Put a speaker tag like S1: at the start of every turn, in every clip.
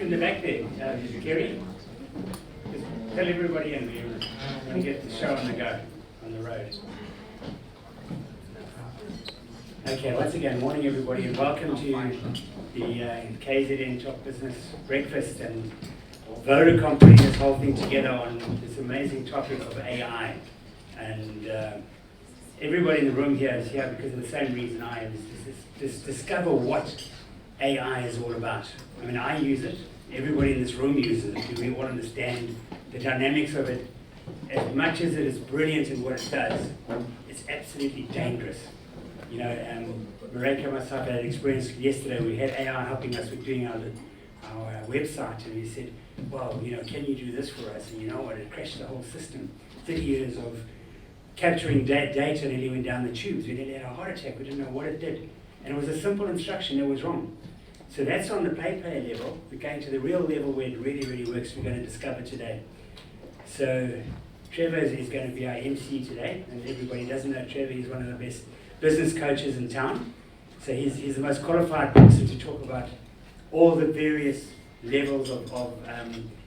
S1: in the back there, Kerry. Just tell everybody in there and get the show on the go, on the road. Okay, once again, morning everybody, and welcome to the KZN Top Business Breakfast, and Vodacom putting this whole thing together on this amazing topic of AI. And everybody in the room here is here because of the same reason I am, is to discover what AI is all about. I mean, I use it, everybody in this room uses it, we all understand the dynamics of it. As much as it is brilliant in what it does, it's absolutely dangerous. You know, Mareka and myself had an experience yesterday. We had AI helping us with doing our website, and we said, well, you know, can you do this for us? And you know what, it crashed the whole system. 30 years of capturing data nearly went down the tubes. We nearly had a heart attack. We didn't know what it did. And it was a simple instruction that was wrong. So that's on the play level. We're going to the real level where it really, really works. We're going to discover today. So Trevor is going to be our MC today. And everybody doesn't know Trevor. He's one of the best business coaches in town. So he's the most qualified person to talk about all the various levels of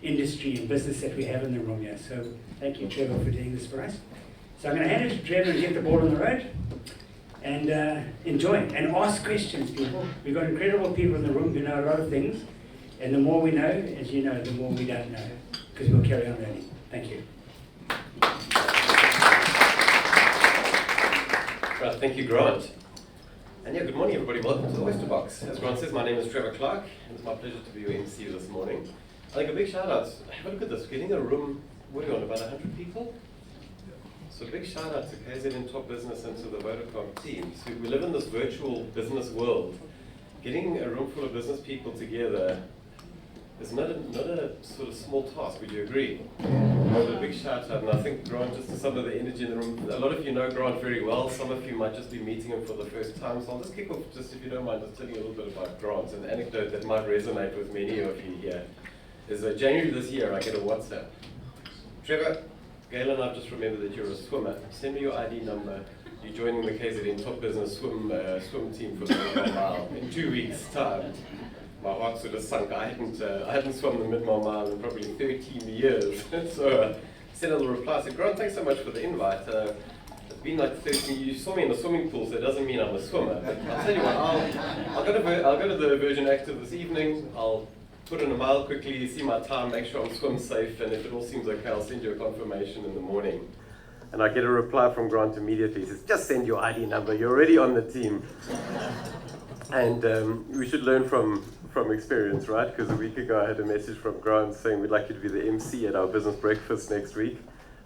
S1: industry and business that we have in the room here. So thank you, Trevor, for doing this for us. So I'm going to hand it to Trevor and get the ball on the road and enjoy and ask questions, people. We've got incredible people in the room who know a lot of things, and the more we know, as you know, the more we don't know, because we'll carry on learning. Thank you.
S2: Right, thank you, Grant. And yeah, good morning, everybody. Welcome to the Oyster Box. As Grant says, my name is Trevor Clark, and it's my pleasure to be your MC this morning. I think a big shout out. Have a look at this. Getting a room, what are you on, about 100 people? So a big shout out to KZN Top Business and to the Vodacom team. So we live in this virtual business world. Getting a room full of business people together is not a sort of small task, would you agree? A big shout out, and I think Grant, just to some of the energy in the room, a lot of you know Grant very well, some of you might just be meeting him for the first time, so I'll just kick off, just if you don't mind, just telling you a little bit about Grant. An anecdote that might resonate with many of you here is that January this year I get a WhatsApp. Trevor, Gail and I've just remembered that you're a swimmer. Send me your ID number. You're joining the KZN Top Business swim team for the 1 mile in 2 weeks' time. My heart sort of sunk. I hadn't swum the mid-mile mile in probably 13 years. So sent a little reply. I said, Grant, thanks so much for the invite. It's been like 13 years. You saw me in the swimming pool, so it doesn't mean I'm a swimmer. But I'll tell you what, I'll go to the Virgin Active this evening. I'll put in a mile quickly, see my time, make sure I'm swim safe, and if it all seems okay, I'll send you a confirmation in the morning. And I get a reply from Grant immediately. He says, just send your ID number, you're already on the team. And we should learn from experience, right? Because a week ago I had a message from Grant saying we'd like you to be the MC at our business breakfast next week.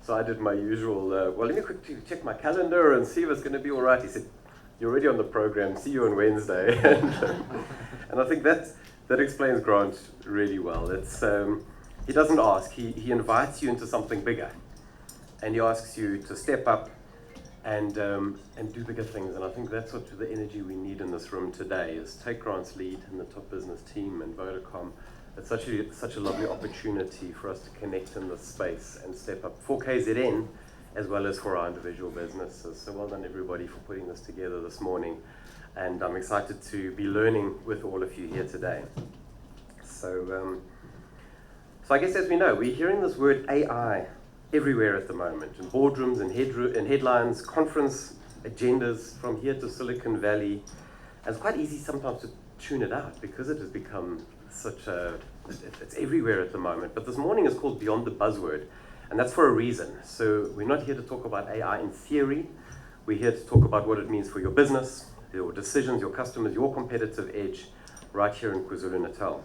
S2: So I did my usual, well, let me quickly check my calendar and see if it's going to be all right. He said, you're already on the program, see you on Wednesday. And I think that explains Grant really well. It's he doesn't ask, he invites you into something bigger, and he asks you to step up and do bigger things. And I think that's what the energy we need in this room today is take Grant's lead in the Top Business team and Vodacom. It's such a lovely opportunity for us to connect in this space and step up for KZN as well as for our individual businesses. So well done everybody for putting this together this morning. And I'm excited to be learning with all of you here today. So I guess as we know, we're hearing this word AI everywhere at the moment, in boardrooms and headlines, conference agendas from here to Silicon Valley. And it's quite easy sometimes to tune it out because it has become it's everywhere at the moment. But this morning is called Beyond the Buzzword, and that's for a reason. So we're not here to talk about AI in theory. We're here to talk about what it means for your business, your decisions, your customers, your competitive edge right here in KwaZulu-Natal.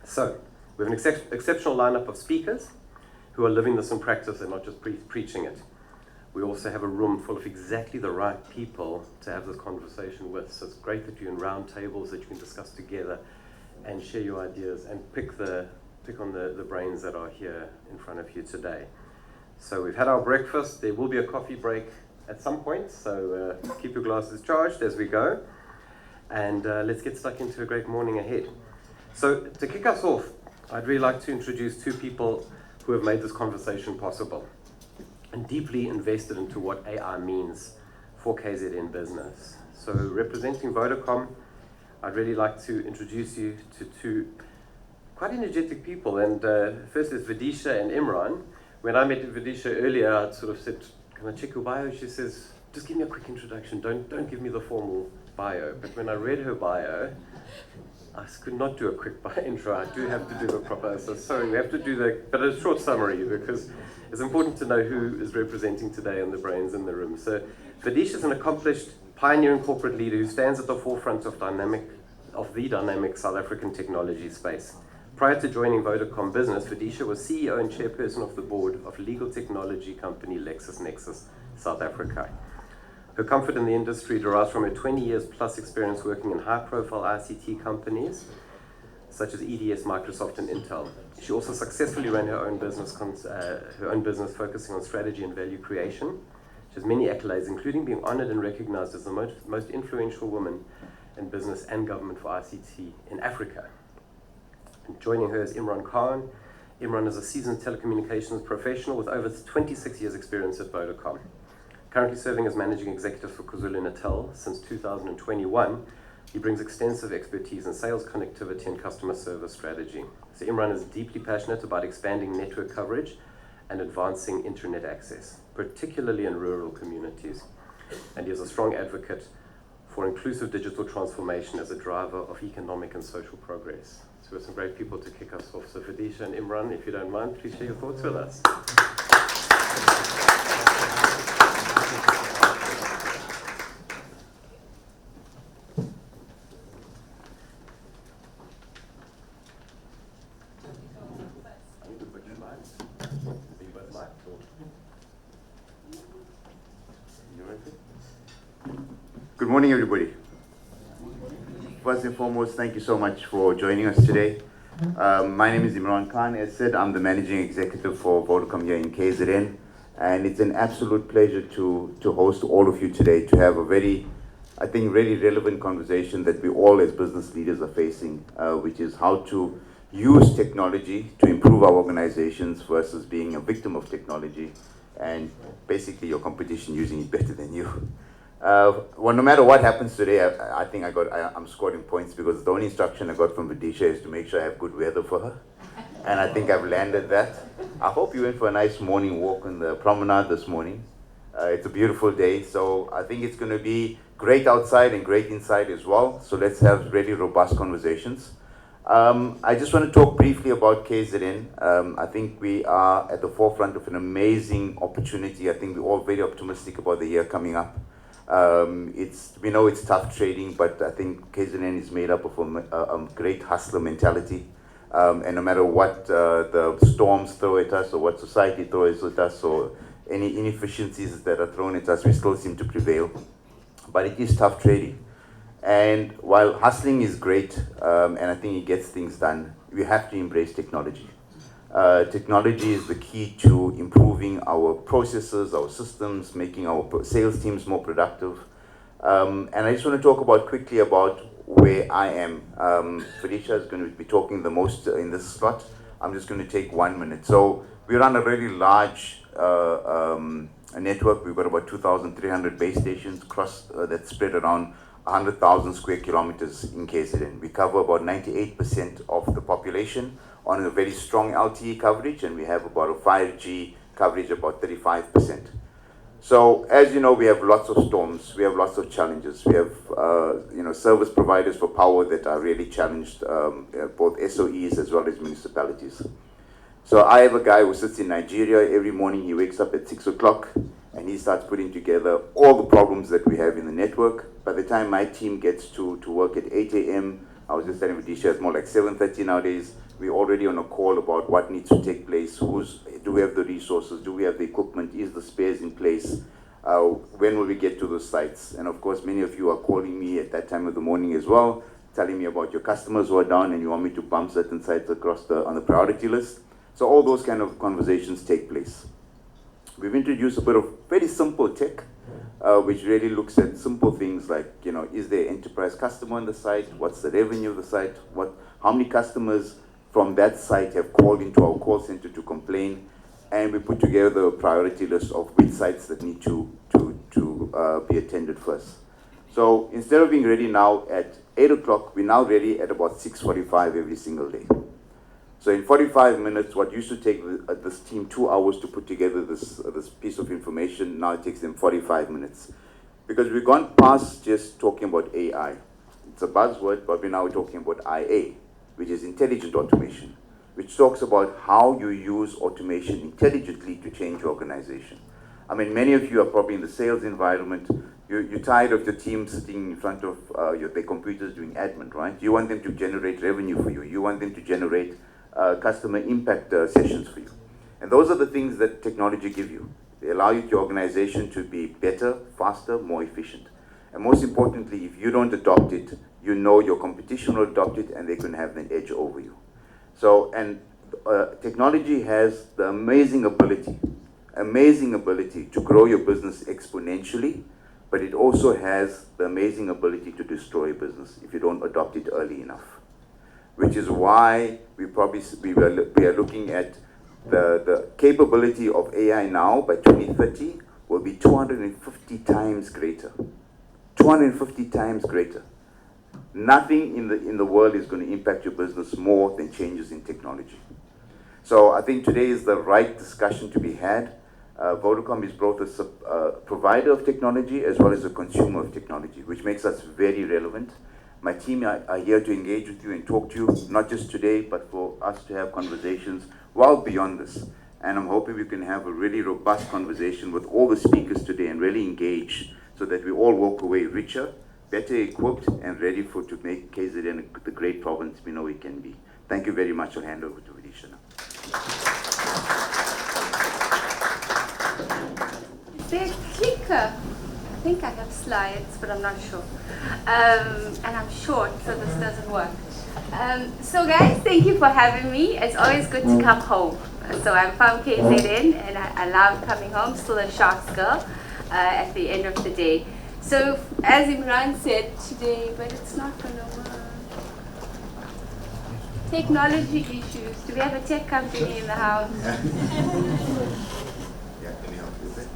S2: So we have an exceptional lineup of speakers who are living this in practice and not just preaching it. We also have a room full of exactly the right people to have this conversation with. So it's great that you're in round tables that you can discuss together and share your ideas and pick on the brains that are here in front of you today. So we've had our breakfast. There will be a coffee break at some point, so keep your glasses charged as we go. And let's get stuck into a great morning ahead. So to kick us off, I'd really like to introduce two people who have made this conversation possible and deeply invested into what AI means for KZN business. So representing Vodacom, I'd really like to introduce you to two quite energetic people. And first is Vidisha and Imran. When I met Vidisha earlier, I sort of said, "Can I check your bio?" She says, "Just give me a quick introduction. Don't give me the formal bio." But when I read her bio, I could not do a quick intro. I do have to do the proper. So sorry, we have to do but a short summary because it's important to know who is representing today and the brains in the room. So Vidisha is an accomplished pioneering corporate leader who stands at the forefront of the dynamic South African technology space. Prior to joining Vodacom Business, Vidisha was CEO and chairperson of the board of legal technology company LexisNexis, South Africa. Her comfort in the industry derives from her 20 years plus experience working in high-profile ICT companies such as EDS, Microsoft, and Intel. She also successfully ran her own business focusing on strategy and value creation. She has many accolades, including being honored and recognized as the most influential woman in business and government for ICT in Africa. And joining her is Imran Khan. Imran is a seasoned telecommunications professional with over 26 years experience at Vodacom. Currently serving as managing executive for KwaZulu-Natal since 2021, he brings extensive expertise in sales connectivity and customer service strategy. So Imran is deeply passionate about expanding network coverage and advancing internet access, particularly in rural communities. And he is a strong advocate for inclusive digital transformation as a driver of economic and social progress. So we have some great people to kick us off. So Vidisha and Imran, if you don't mind, please share your thoughts with us.
S3: Good morning, everybody. First and foremost, thank you so much for joining us today. My name is Imran Khan. As said, I'm the managing executive for Vodacom here in KZN, and it's an absolute pleasure to host all of you today, to have a very, I think, really relevant conversation that we all as business leaders are facing, which is how to use technology to improve our organizations versus being a victim of technology and basically your competition using it better than you. Well, no matter what happens today, I think I'm scoring points because the only instruction I got from Vidisha is to make sure I have good weather for her. And I think I've landed that. I hope you went for a nice morning walk on the promenade this morning. It's a beautiful day, so I think it's going to be great outside and great inside as well. So let's have really robust conversations. I just want to talk briefly about KZN. I think we are at the forefront of an amazing opportunity. I think we're all very optimistic about the year coming up. We know it's tough trading, but I think KZN is made up of a great hustler mentality. And no matter what the storms throw at us or what society throws at us or any inefficiencies that are thrown at us, we still seem to prevail. But it is tough trading. And while hustling is great, and I think it gets things done, we have to embrace technology. Technology is the key to improving our processes, our systems, making our sales teams more productive. And I just want to talk quickly about where I am. Felicia is going to be talking the most in this slot. I'm just going to take 1 minute. So we run a really large network. We've got about 2,300 base stations that spread around 100,000 square kilometers in KZN. We cover about 98% of the population on a very strong LTE coverage, and we have about a 5G coverage about 35%. So as you know, we have lots of storms, we have lots of challenges. We have service providers for power that are really challenged, both SOEs as well as municipalities. So I have a guy who sits in Nigeria. Every morning he wakes up at 6 o'clock and he starts putting together all the problems that we have in the network. By the time my team gets to work at 8 a.m., I was just telling Vidisha, it's more like 7:30 nowadays. We're already on a call about what needs to take place. Do we have the resources? Do we have the equipment? Is the spares in place? When will we get to those sites? And of course, many of you are calling me at that time of the morning as well, telling me about your customers who are down and you want me to bump certain sites on the priority list. So all those kind of conversations take place. We've introduced a bit of very simple tech, which really looks at simple things like, is there an enterprise customer on the site? What's the revenue of the site? How many customers from that site have called into our call center to complain? And we put together a priority list of which sites that need to be attended first. So instead of being ready now at 8 o'clock, we're now ready at about 6:45 every single day. So in 45 minutes, what used to take this team 2 hours to put together this piece of information, now it takes them 45 minutes. Because we've gone past just talking about AI. It's a buzzword, but we're talking about IA, which is intelligent automation, which talks about how you use automation intelligently to change your organization. I mean, many of you are probably in the sales environment. You're tired of your team sitting in front of their computers doing admin, right? You want them to generate revenue for you. You want them to generate customer impact sessions for you. And those are the things that technology give you. They allow your organization to be better, faster, more efficient. And most importantly, if you don't adopt it, you know your competition will adopt it and they can have an edge over you. So, and technology has the amazing ability to grow your business exponentially, but it also has the amazing ability to destroy a business if you don't adopt it early enough. Which is why we are looking at the capability of AI now by 2030 will be 250 times greater. 250 times greater. Nothing in the world is going to impact your business more than changes in technology. So I think today is the right discussion to be had. Vodacom is both a provider of technology as well as a consumer of technology, which makes us very relevant. My team are here to engage with you and talk to you, not just today, but for us to have conversations well beyond this. And I'm hoping we can have a really robust conversation with all the speakers today and really engage so that we all walk away richer, better equipped, and ready to make KZN the great province we know we can be. Thank you very much. I'll hand over to Vidisha now.
S4: Is there a clicker? I think I have slides, but I'm not sure. And I'm short, so this doesn't work. So guys, thank you for having me. It's always good to come home. So I'm from KZN, and I love coming home, still a Sachs girl at the end of the day. So as Imran said today, but it's not going to work. Technology issues. Do we have a tech company in the house?
S3: Yeah, can you help with it?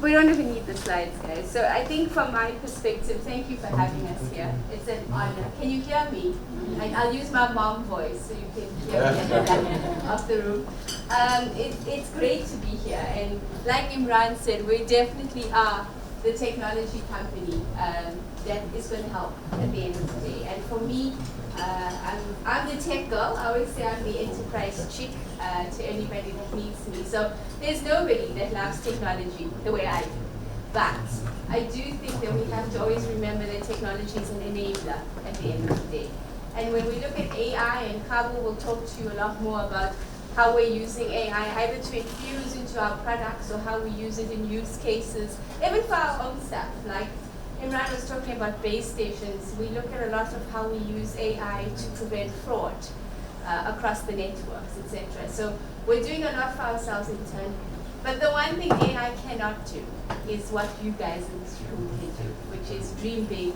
S4: We don't even need the slides, guys. So I think from my perspective, thank you for having us here. It's an honor. Can you hear me? I'll use my mom voice so you can hear me at the back of the room. It's great to be here. And like Imran said, we definitely are the technology company that is going to help at the end of the day. And for me, I'm the tech girl. I always say I'm the enterprise chick to anybody that needs me. So there's nobody that loves technology the way I do. But I do think that we have to always remember that technology is an enabler at the end of the day. And when we look at AI, and Kabo will talk to you a lot more about how we're using AI either to infuse into our products or how we use it in use cases, even for our own stuff. Like Imran was talking about base stations. We look at a lot of how we use AI to prevent fraud across the networks, etc. So we're doing a lot for ourselves internally. But the one thing AI cannot do is what you guys in this room can do, which is dream big.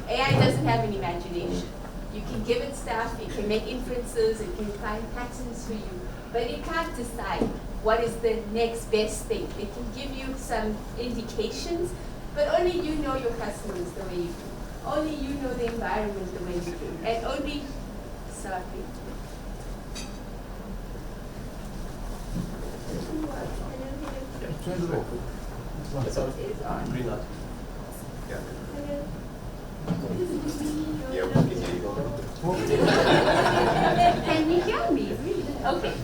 S4: AI doesn't have an imagination. You can give it stuff, it can make inferences, it can find patterns for you, but it can't decide what is the next best thing. It can give you some indications, but only you know your customers the way you do. Only you know the environment the way you do. And only, sorry.
S2: It's on.
S4: It's on.
S2: Green light.
S3: Yeah.
S2: Yeah, we can hear you.
S4: Can you hear me? Okay.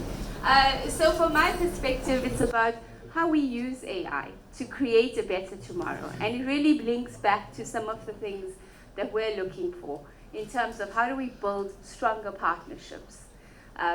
S4: So from my perspective, it's about how we use AI to create a better tomorrow. And it really links back to some of the things that we're looking for in terms of how do we build stronger partnerships.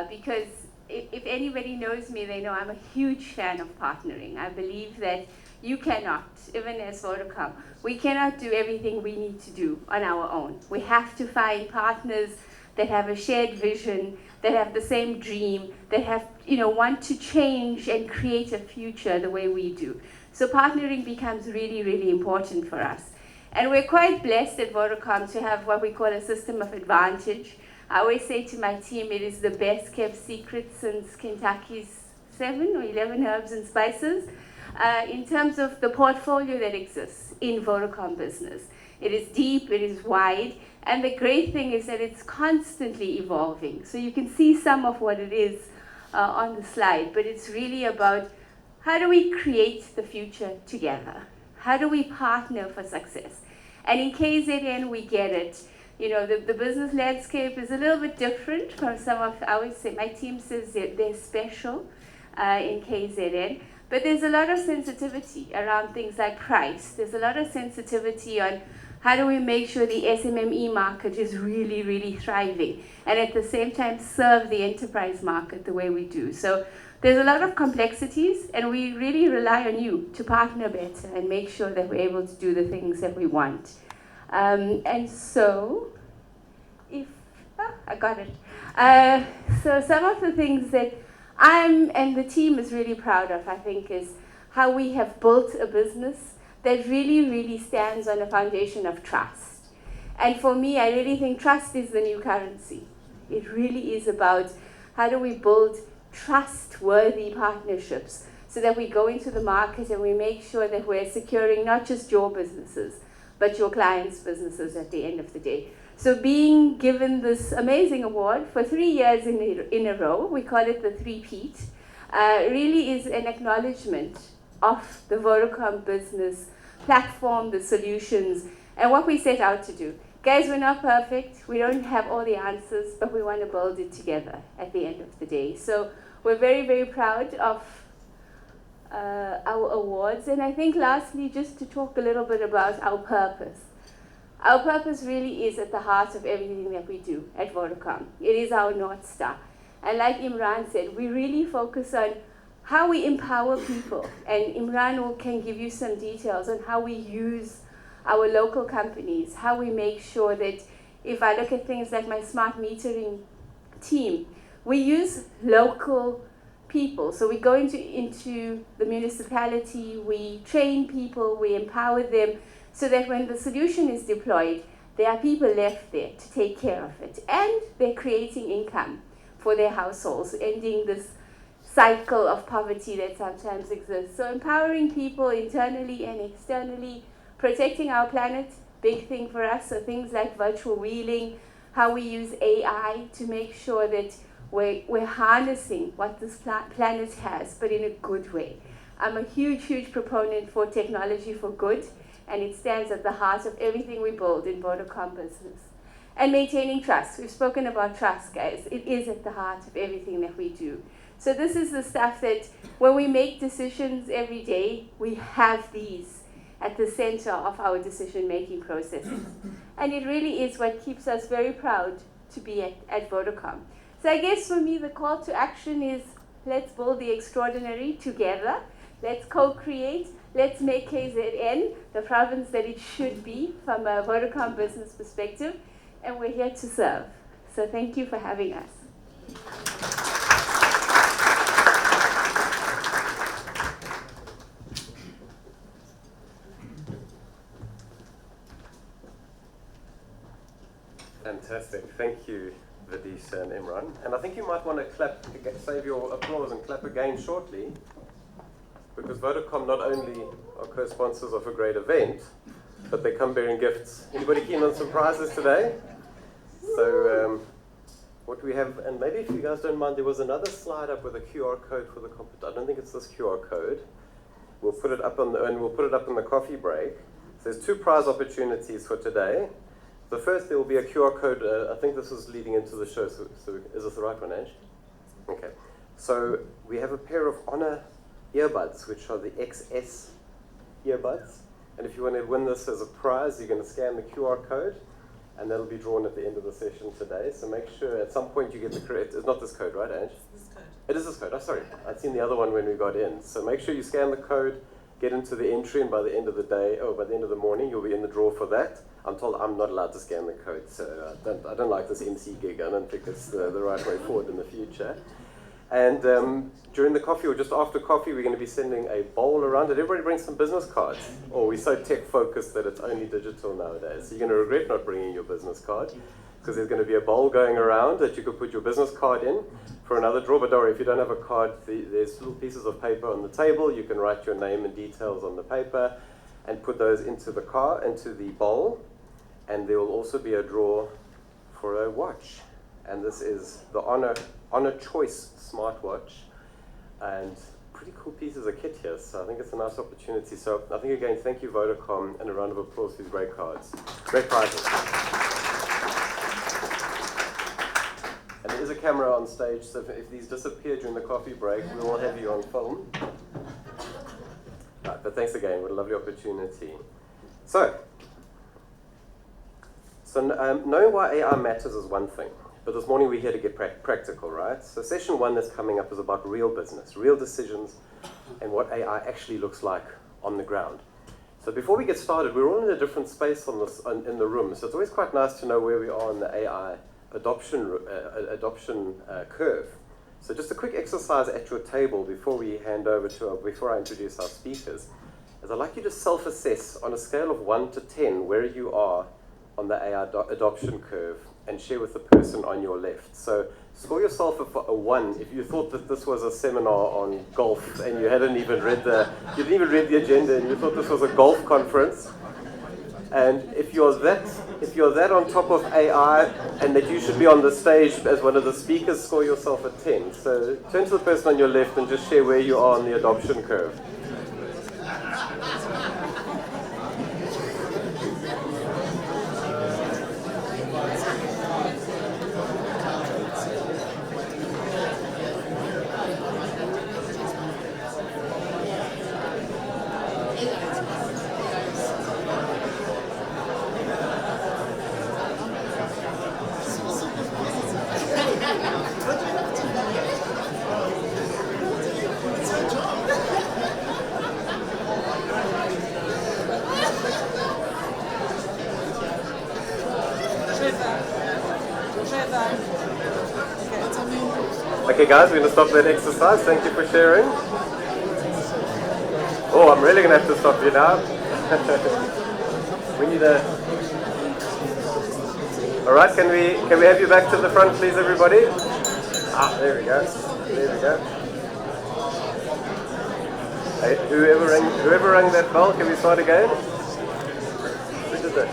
S4: Because if anybody knows me, they know I'm a huge fan of partnering. I believe that you cannot, even as Vodacom, we cannot do everything we need to do on our own. We have to find partners that have a shared vision, that have the same dream, that have, want to change and create a future the way we do. So partnering becomes really, really important for us. And we're quite blessed at Vodacom to have what we call a system of advantage. I always say to my team, it is the best kept secret since Kentucky's 7 or 11 herbs and spices. In terms of the portfolio that exists in Vodacom business. it is deep, it is wide, and the great thing is that it's constantly evolving. So you can see some of what it is on the slide, but it's really about how do we create the future together? How do we partner for success? And in KZN, we get it. You know, the business landscape is a little bit different from some of, I would say, my team says they're special in KZN, but there's a lot of sensitivity around things like price. There's a lot of sensitivity on how do we make sure the SMME market is really, really thriving, and at the same time serve the enterprise market the way we do. So there's a lot of complexities, and we really rely on you to partner better and make sure that we're able to do the things that we want. And so, I got it. So some of the things that and the team is really proud of, I think, is how we have built a business that really, really stands on a foundation of trust. And for me, I really think trust is the new currency. It really is about how do we build trustworthy partnerships so that we go into the market and we make sure that we're securing not just your businesses, but your clients' businesses at the end of the day. So being given this amazing award for 3 years in a row, we call it the three-peat, really is an acknowledgement of the Vodacom business platform, the solutions, and what we set out to do. Guys, we're not perfect. We don't have all the answers, but we want to build it together at the end of the day. So we're very, very proud of our awards. And I think lastly, just to talk a little bit about our purpose. Our purpose really is at the heart of everything that we do at Vodacom. It is our North Star. And like Imran said, we really focus on how we empower people. And Imran can give you some details on how we use our local companies, how we make sure that if I look at things like my smart metering team, we use local people. So we go into the municipality, we train people, we empower them, so that when the solution is deployed, there are people left there to take care of it. And they're creating income for their households, ending this cycle of poverty that sometimes exists. So empowering people internally and externally, protecting our planet, big thing for us. So things like virtual wheeling, how we use AI to make sure that we're harnessing what this planet has, but in a good way. I'm a huge, huge proponent for technology for good, and it stands at the heart of everything we build in Vodacom business. And maintaining trust. We've spoken about trust, guys. It is at the heart of everything that we do. So this is the stuff that when we make decisions every day, we have these at the center of our decision-making processes. And it really is what keeps us very proud to be at Vodacom. So I guess for me, the call to action is let's build the extraordinary together. Let's co-create. Let's make KZN the province that it should be from a Vodacom business perspective. And we're here to serve. So thank you for having us.
S2: Fantastic. Thank you, Vidisha and Imran. And I think you might want to clap, save your applause and clap again shortly, because Vodacom not only are co-sponsors of a great event, but they come bearing gifts. Anybody keen on some prizes today? So what we have, and maybe if you guys don't mind, there was another slide up with a QR code for the competition. I don't think it's this QR code. We'll put it up on the coffee break. So there's 2 prize opportunities for today. The first, there will be a QR code. I think this is leading into the show. So is this the right one, Ange? Okay. So we have a pair of Honor earbuds, which are the XS earbuds. And if you want to win this as a prize, you're going to scan the QR code, and that'll be drawn at the end of the session today. So make sure at some point you get the correct. It's not this code, right, Ange?
S5: This code.
S2: It is this code. Oh, sorry. I'd seen the other one when we got in. So make sure you scan the code, get into the entry, and by the end of the day, by the end of the morning, you'll be in the draw for that. I'm told I'm not allowed to scan the code, so I don't like this MC gig. I don't think it's the right way forward in the future. And during the coffee or just after coffee, we're going to be sending a bowl around. Did everybody bring some business cards? Or we're so tech focused that it's only digital nowadays. So you're going to regret not bringing your business card, because there's going to be a bowl going around that you could put your business card in for another draw. But don't worry, if you don't have a card, there's little pieces of paper on the table. You can write your name and details on the paper and put those into the bowl. and there will also be a draw for a watch. And this is the Honor Choice smartwatch, and pretty cool pieces of kit here, so I think it's a nice opportunity. So I think again, thank you Vodacom, and a round of applause for these great cards. Great prizes. And there is a camera on stage, so if these disappear during the coffee break, we will have you on film. Right, but thanks again, what a lovely opportunity. So knowing why AI matters is one thing, but this morning we're here to get practical, right? So session 1 that's coming up is about real business, real decisions, and what AI actually looks like on the ground. So before we get started, we're all in a different space in the room, so it's always quite nice to know where we are in the AI adoption curve. So just a quick exercise at your table before I introduce our speakers, is I'd like you to self-assess on a scale of 1 to 10 where you are on the AI adoption curve, and share with the person on your left. So score yourself a 1 if you thought that this was a seminar on golf and you didn't even read the agenda and you thought this was a golf conference. And if you're that on top of AI and that you should be on the stage as one of the speakers, score yourself a 10. So turn to the person on your left and just share where you are on the adoption curve. Okay guys, we're going to stop that exercise. Thank you for sharing. Oh, I'm really going to have to stop you now. We need a... Alright, can we have you back to the front please everybody? Ah, there we go. There we go. Hey, whoever rang that bell, can we start again? Who did that?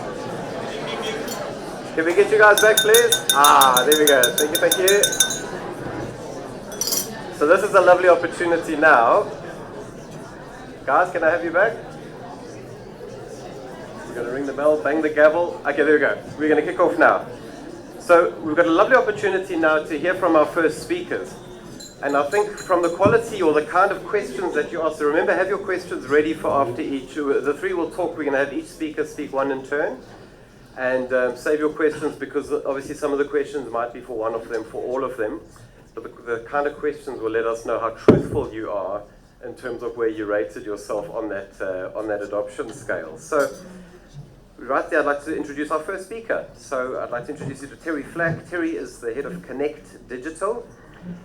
S2: Can we get you guys back please? Ah, there we go. Thank you. So this is a lovely opportunity now. Guys, can I have you back? We're going to ring the bell, bang the gavel. Okay, there we go. We're going to kick off now. So we've got a lovely opportunity now to hear from our first speakers. And I think from the quality or the kind of questions that you ask, so remember, have your questions ready for after each. The three will talk. We're going to have each speaker speak one in turn. And save your questions because obviously some of the questions might be for one of them, for all of them. But the kind of questions will let us know how truthful you are in terms of where you rated yourself on that adoption scale. So right there, I'd like to introduce our first speaker. So I'd like to introduce you to Terry Flack. Terry is the head of Connect Digital.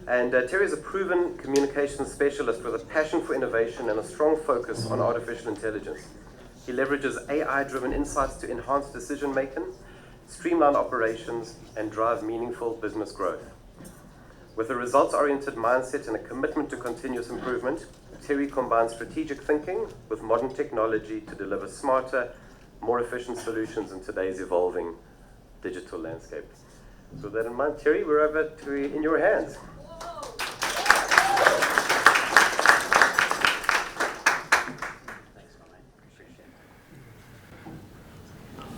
S2: And Terry is a proven communications specialist with a passion for innovation and a strong focus on artificial intelligence. He leverages AI-driven insights to enhance decision-making, streamline operations, and drive meaningful business growth. With a results-oriented mindset and a commitment to continuous improvement, Terry combines strategic thinking with modern technology to deliver smarter, more efficient solutions in today's evolving digital landscape. So with that in mind, Terry, we're over in your hands.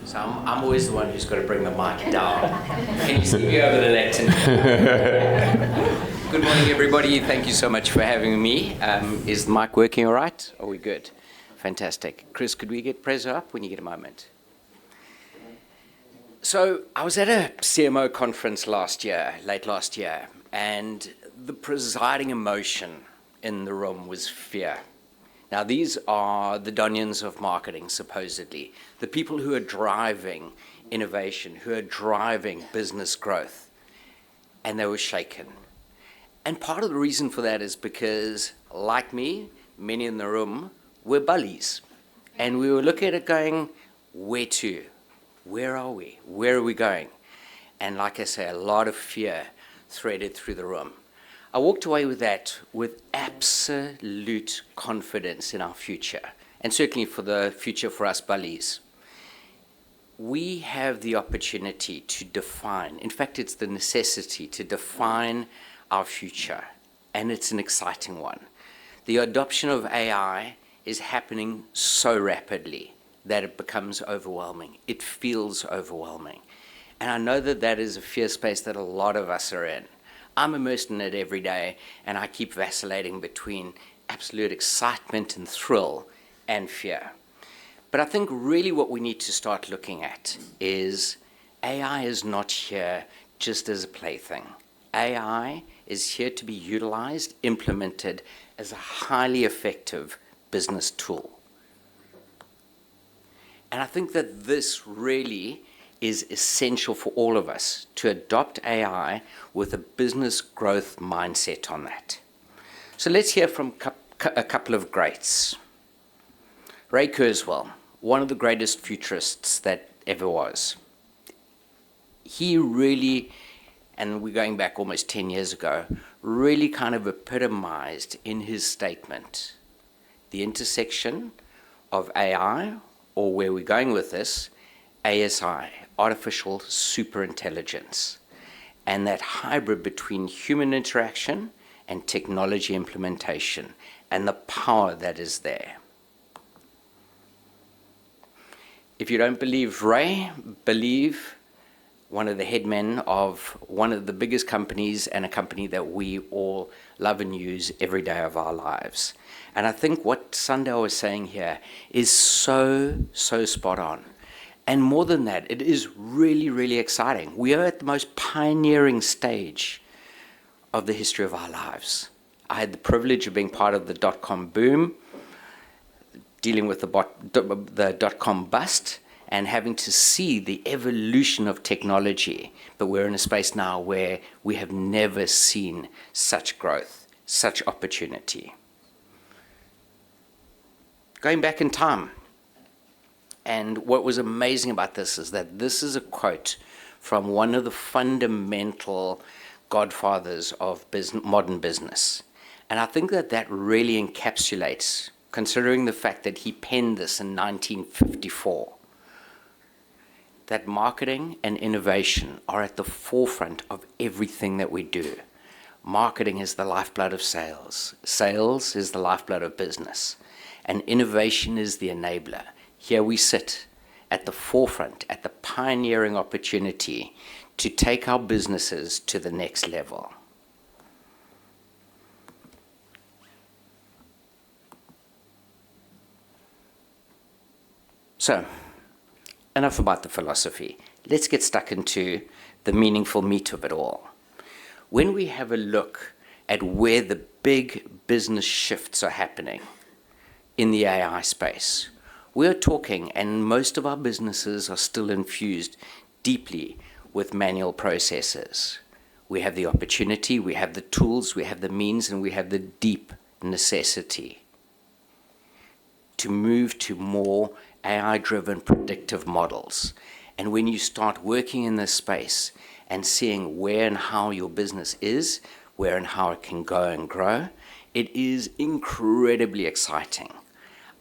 S5: So I'm always the one who's got to bring the mic down. Can you see me over the lectern? Good morning, everybody. Thank you so much for having me. Is the mic working all right? Are we good? Fantastic. Chris, could we get Prezzo up when you get a moment? So I was at a CMO conference late last year, and the presiding emotion in the room was fear. Now, these are the Donians of marketing, supposedly, the people who are driving innovation, who are driving business growth, and they were shaken. And part of the reason for that is because, like me, many in the room were bullies. And we were looking at it going, where to? Where are we? Where are we going? And like I say, a lot of fear threaded through the room. I walked away with that with absolute confidence in our future, and certainly for the future for us bullies. we have the opportunity to define, in fact, it's the necessity to define our future, and it's an exciting one. The adoption of AI is happening so rapidly that it becomes overwhelming. It feels overwhelming. And I know that that is a fear space that a lot of us are in. I'm immersed in it every day, and I keep vacillating between absolute excitement and thrill and fear. But I think really what we need to start looking at is AI is not here just as a plaything. AI is here to be utilized, implemented as a highly effective business tool. And I think that this really is essential for all of us to adopt AI with a business growth mindset on that. So let's hear from a couple of greats. Ray Kurzweil, one of the greatest futurists that ever was. He really, and we're going back almost 10 years ago, really kind of epitomized in his statement the intersection of AI, or where we're going with this, ASI, artificial superintelligence, and that hybrid between human interaction and technology implementation, and the power that is there. If you don't believe Ray, believe one of the headmen of one of the biggest companies, and a company that we all love and use every day of our lives. And I think what Sundar was saying here is so spot on. And more than that, it is really, really exciting. We are at the most pioneering stage of the history of our lives. I had the privilege of being part of the dot-com boom, dealing with the dot-com bust, and having to see the evolution of technology. But we're in a space now where we have never seen such growth, such opportunity. Going back in time, and what was amazing about this is that this is a quote from one of the fundamental godfathers of modern business. And I think that that really encapsulates, considering the fact that he penned this in 1954, that marketing and innovation are at the forefront of everything that we do. Marketing is the lifeblood of sales. Sales is the lifeblood of business. And innovation is the enabler. Here we sit at the forefront, at the pioneering opportunity to take our businesses to the next level. So, enough about the philosophy. Let's get stuck into the meaningful meat of it all. When we have a look at where the big business shifts are happening in the AI space, we're talking, and most of our businesses are still infused deeply with manual processes. We have the opportunity, we have the tools, we have the means, and we have the deep necessity to move to more AI-driven predictive models. And when you start working in this space and seeing where and how your business is, where and how it can go and grow, it is incredibly exciting.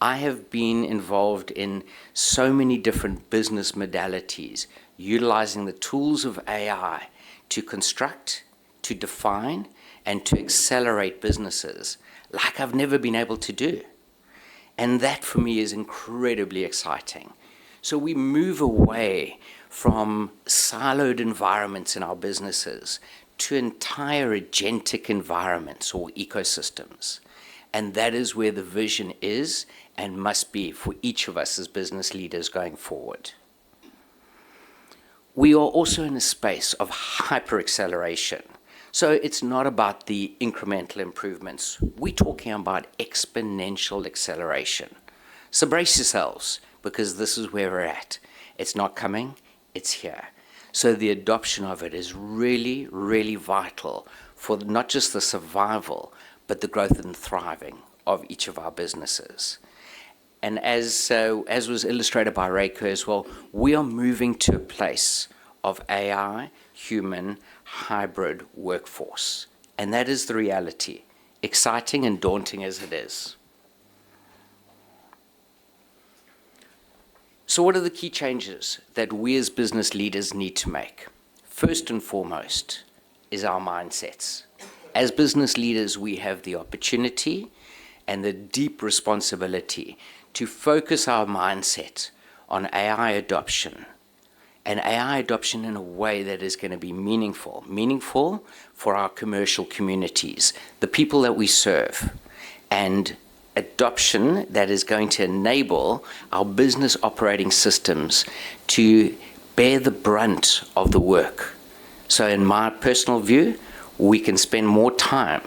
S5: I have been involved in so many different business modalities, utilizing the tools of AI to construct, to define, and to accelerate businesses like I've never been able to do. And that for me is incredibly exciting. So we move away from siloed environments in our businesses to entire agentic environments or ecosystems. And that is where the vision is and must be for each of us as business leaders going forward. We are also in a space of hyper-acceleration. So it's not about the incremental improvements. We're talking about exponential acceleration. So brace yourselves, because this is where we're at. It's not coming, it's here. So the adoption of it is really, really vital for not just the survival, but the growth and thriving of each of our businesses. And as was illustrated by Ray Kurzweil, we are moving to a place of AI, human, hybrid workforce. And that is the reality, exciting and daunting as it is. So what are the key changes that we as business leaders need to make? First and foremost is our mindsets. As business leaders, we have the opportunity and the deep responsibility to focus our mindset on AI adoption, and AI adoption in a way that is going to be meaningful for our commercial communities, the people that we serve, and adoption that is going to enable our business operating systems to bear the brunt of the work. So in my personal view, we can spend more time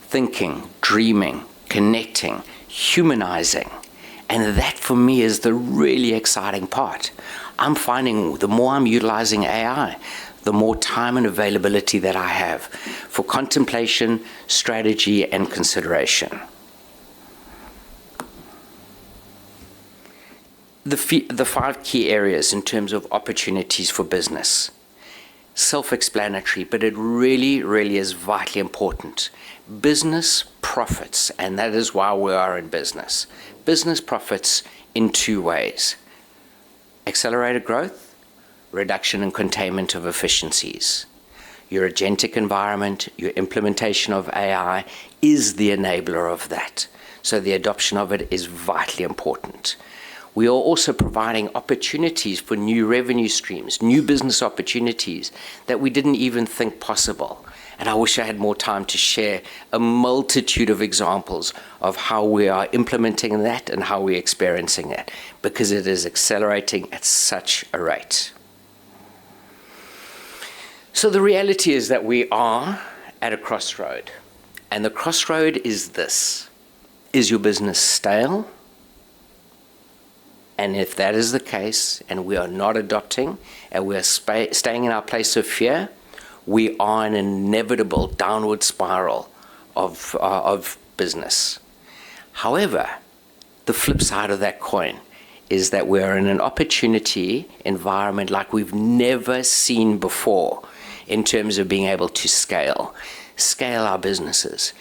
S5: thinking, dreaming, connecting, humanizing. And that for me is the really exciting part. I'm finding the more I'm utilizing AI, the more time and availability that I have for contemplation, strategy, and consideration. The 5 key areas in terms of opportunities for business. Self-explanatory, but it really, really is vitally important. Business profits, and that is why we are in business. Business profits in 2 ways. Accelerated growth, reduction and containment of efficiencies. Your agentic environment, your implementation of AI is the enabler of that. So the adoption of it is vitally important. We are also providing opportunities for new revenue streams, new business opportunities that we didn't even think possible. And I wish I had more time to share a multitude of examples of how we are implementing that and how we're experiencing it, because it is accelerating at such a rate. So the reality is that we are at a crossroad. And the crossroad is this. Is your business stale? And if that is the case, and we are not adopting, and we are staying in our place of fear, we are in an inevitable downward spiral of business. However, the flip side of that coin is that we're in an opportunity environment like we've never seen before in terms of being able to scale our businesses.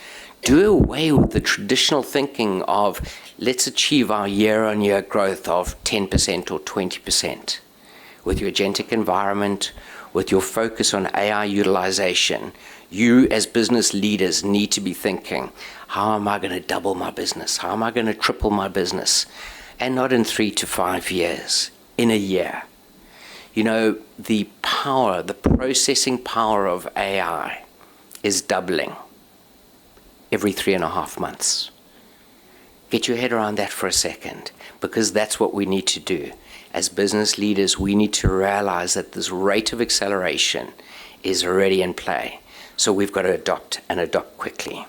S5: Do away with the traditional thinking of let's achieve our year-on-year growth of 10% or 20%. With your agentic environment, with your focus on AI utilization, you as business leaders need to be thinking, how am I going to double my business? How am I going to triple my business? And not in 3 to 5 years, in a year. You know, the power, the processing power of AI is doubling every 3.5 months. Get your head around that for a second, because that's what we need to do. As business leaders, we need to realize that this rate of acceleration is already in play. So we've got to adopt, and adopt quickly.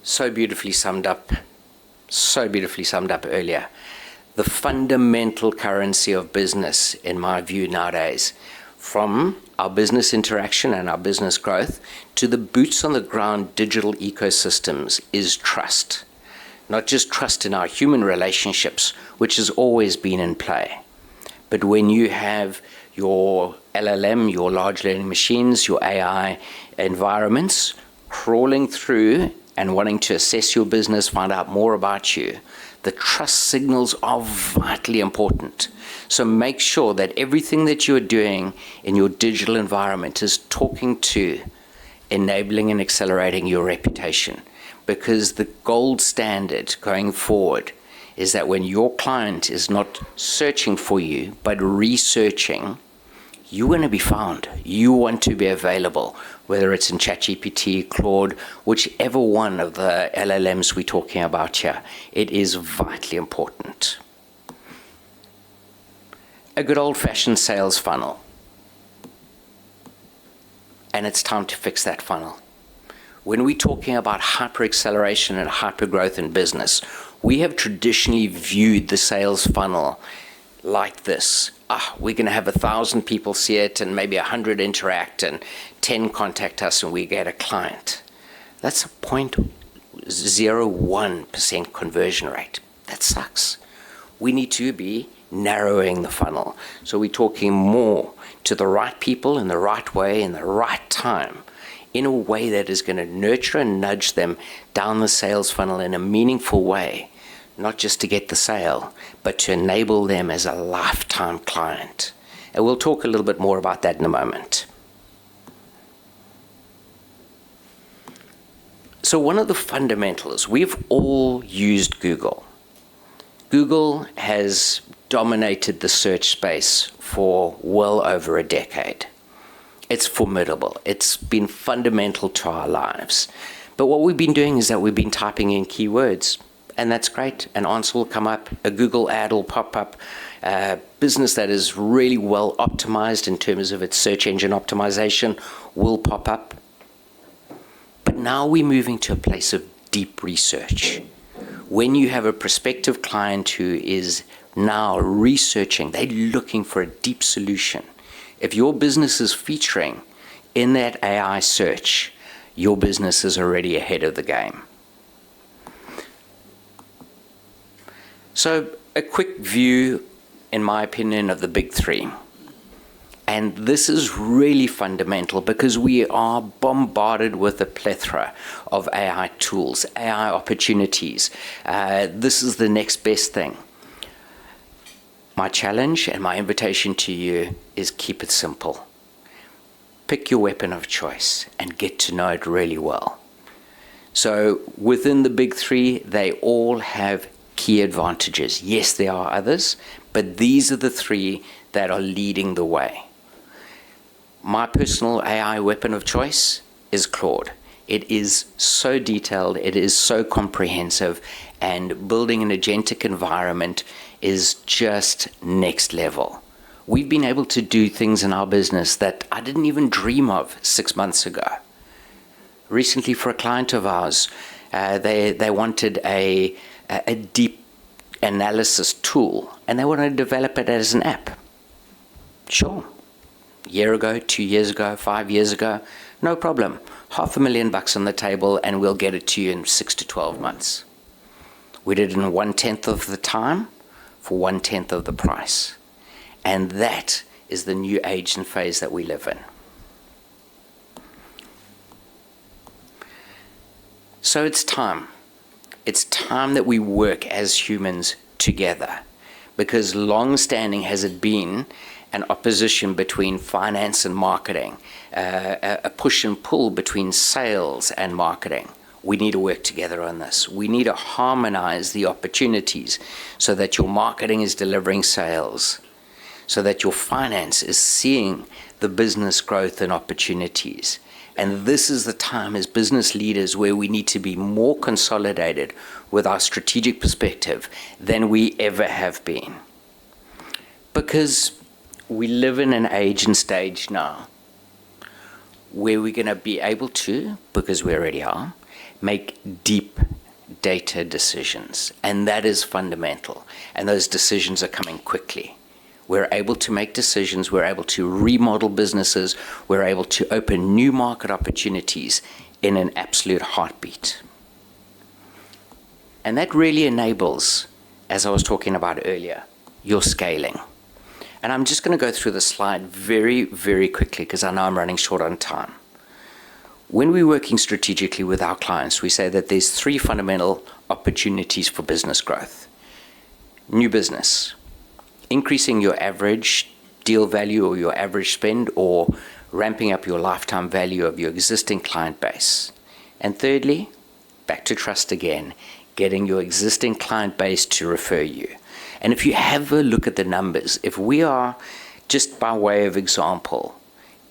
S5: So beautifully summed up earlier. The fundamental currency of business, in my view nowadays, from our business interaction and our business growth to the boots on the ground digital ecosystems, is trust. Not just trust in our human relationships, which has always been in play, but when you have your LLM, your large learning machines, your AI environments crawling through and wanting to assess your business, find out more about you, the trust signals are vitally important. So make sure that everything that you're doing in your digital environment is talking to, enabling and accelerating your reputation. Because the gold standard going forward is that when your client is not searching for you, but researching, you want to be found. You want to be available, whether it's in ChatGPT, Claude, whichever one of the LLMs we're talking about here. It is vitally important. A good old-fashioned sales funnel. And it's time to fix that funnel. When we're talking about hyper-acceleration and hyper-growth in business, we have traditionally viewed the sales funnel like this. We're going to have 1,000 people see it, and maybe 100 interact, and 10 contact us, and we get a client. That's a 0.01% conversion rate. That sucks. We need to be narrowing the funnel. So we're talking more to the right people in the right way, in the right time, in a way that is going to nurture and nudge them down the sales funnel in a meaningful way, not just to get the sale, but to enable them as a lifetime client. And we'll talk a little bit more about that in a moment. So one of the fundamentals, we've all used Google. Google has dominated the search space for well over a decade. It's formidable. It's been fundamental to our lives. But what we've been doing is that we've been typing in keywords, and that's great. An answer will come up, a Google ad will pop up, a business that is really well optimized in terms of its search engine optimization will pop up. But now we're moving to a place of deep research. When you have a prospective client who is now researching, they're looking for a deep solution. If your business is featuring in that AI search, your business is already ahead of the game. So a quick view, in my opinion, of the big three. And this is really fundamental because we are bombarded with a plethora of AI tools, AI opportunities. This is the next best thing. My challenge and my invitation to you is keep it simple. Pick your weapon of choice and get to know it really well. So within the big three, they all have key advantages. Yes, there are others, but these are the three that are leading the way. My personal AI weapon of choice is Claude. It is so detailed, it is so comprehensive, and building an agentic environment is just next level. We've been able to do things in our business that I didn't even dream of 6 months ago. Recently, for a client of ours, they wanted a deep analysis tool, and they wanted to develop it as an app. Sure. A year ago, 2 years ago, 5 years ago, no problem. $500,000 on the table, and we'll get it to you in 6 to 12 months. We did it in 1/10 of the time for 1/10 of the price. And that is the new age and phase that we live in. So it's time. It's time that we work as humans together, because long-standing has it been an opposition between finance and marketing, a push and pull between sales and marketing. We need to work together on this. We need to harmonize the opportunities so that your marketing is delivering sales, so that your finance is seeing the business growth and opportunities. And this is the time as business leaders where we need to be more consolidated with our strategic perspective than we ever have been. Because we live in an age and stage now where we're going to be able to, because we already are, make deep data decisions. And that is fundamental. And those decisions are coming quickly. We're able to make decisions, we're able to remodel businesses, we're able to open new market opportunities in an absolute heartbeat. And that really enables, as I was talking about earlier, your scaling. And I'm just going to go through the slide very, very quickly because I know I'm running short on time. When we're working strategically with our clients, we say that there's 3 fundamental opportunities for business growth. New business, increasing your average deal value or your average spend, or ramping up your lifetime value of your existing client base. And thirdly, back to trust again, getting your existing client base to refer you. And if you have a look at the numbers, if we are, just by way of example,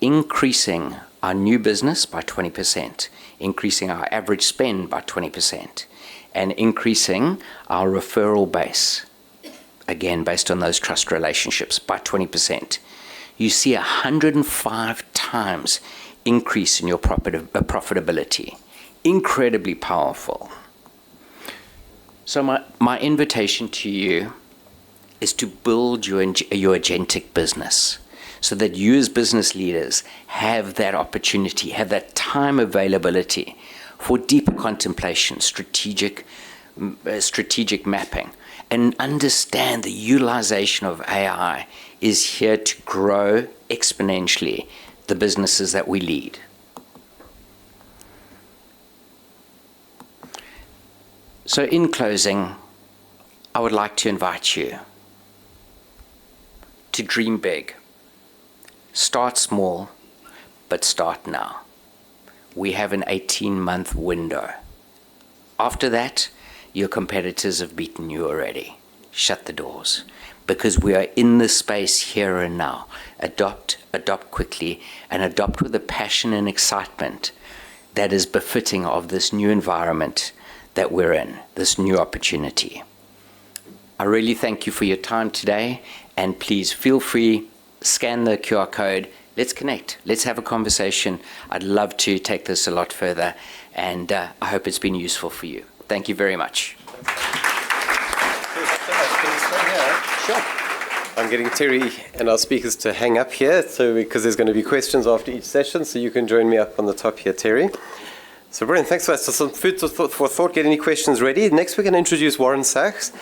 S5: increasing our new business by 20%, increasing our average spend by 20%, and increasing our referral base, again, based on those trust relationships, by 20%, you see 105 times increase in your profitability. Incredibly powerful. So my invitation to you is to build your agentic business so that you as business leaders have that opportunity, have that time availability for deeper contemplation, strategic mapping, and understand the utilization of AI is here to grow exponentially the businesses that we lead. So in closing, I would like to invite you to dream big. Start small, but start now. We have an 18-month window. After that, your competitors have beaten you already. Shut the doors, because we are in this space here and now. Adopt quickly, and adopt with a passion and excitement that is befitting of this new environment that we're in, this new opportunity. I really thank you for your time today, and please feel free, scan the QR code, let's connect, let's have a conversation. I'd love to take this a lot further, and I hope it's been useful for you. Thank you very much.
S2: Sure. I'm getting Terry and our speakers to hang up here, so because there's going to be questions after each session, so you can join me up on the top here, Terry. So brilliant, thanks for that. So some food for thought. Get any questions ready. Next we're going to introduce Warren Sachs.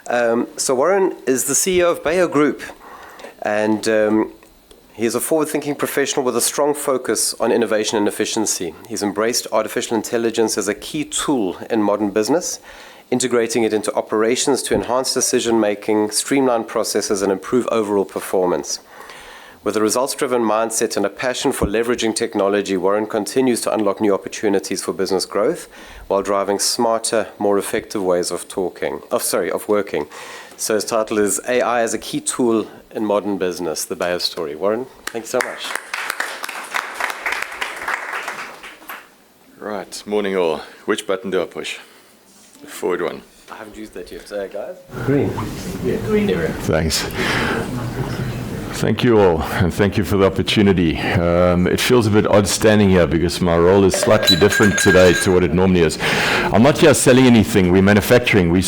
S2: So Warren is the CEO of Bayer Group, and he is a forward-thinking professional with a strong focus on innovation and efficiency. He's embraced artificial intelligence as a key tool in modern business, integrating it into operations to enhance decision-making, streamline processes, and improve overall performance. With a results-driven mindset and a passion for leveraging technology, Warren continues to unlock new opportunities for business growth while driving smarter, more effective ways of working. So his title is AI as a Key Tool in Modern Business, the Bayer Story. Warren, thanks so much.
S6: Right, morning all. Which button do I push? The forward one.
S2: I haven't used that yet, guys. Green. Yeah, green area.
S6: Thanks. Thank you all, and thank you for the opportunity. It feels a bit odd standing here because my role is slightly different today to what it normally is. I'm not here selling anything. We're manufacturing. We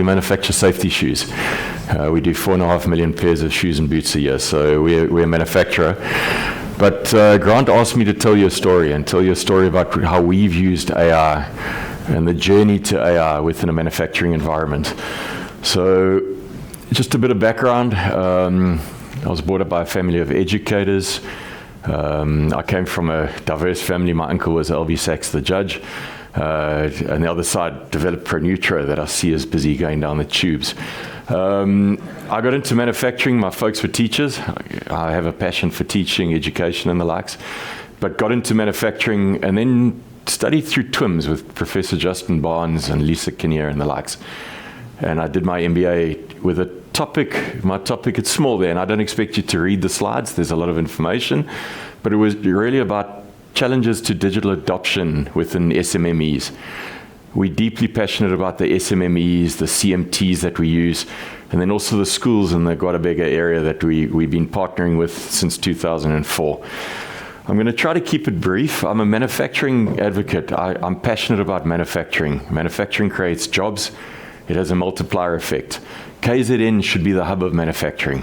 S6: manufacture safety shoes. We do 4.5 million pairs of shoes and boots a year, so we're a manufacturer. But Grant asked me to tell you a story, and tell you a story about how we've used AI and the journey to AI within a manufacturing environment. So just a bit of background. I was brought up by a family of educators. I came from a diverse family. My uncle was LV Sachs, the judge. On the other side, developed Pronutro that I see is busy going down the tubes. I got into manufacturing. My folks were teachers. I have a passion for teaching, education, and the likes. But got into manufacturing and then studied through TWIMS with Professor Justin Barnes and Lisa Kinnear and the likes. And I did my MBA with a topic. My topic, it's small there, and I don't expect you to read the slides. There's a lot of information. But it was really about challenges to digital adoption within SMMEs. We're deeply passionate about the SMMEs, the CMTs that we use, and then also the schools in the Guadabega area that we've been partnering with since 2004. I'm going to try to keep it brief. I'm a manufacturing advocate. I'm passionate about manufacturing. Manufacturing creates jobs. It has a multiplier effect. KZN should be the hub of manufacturing.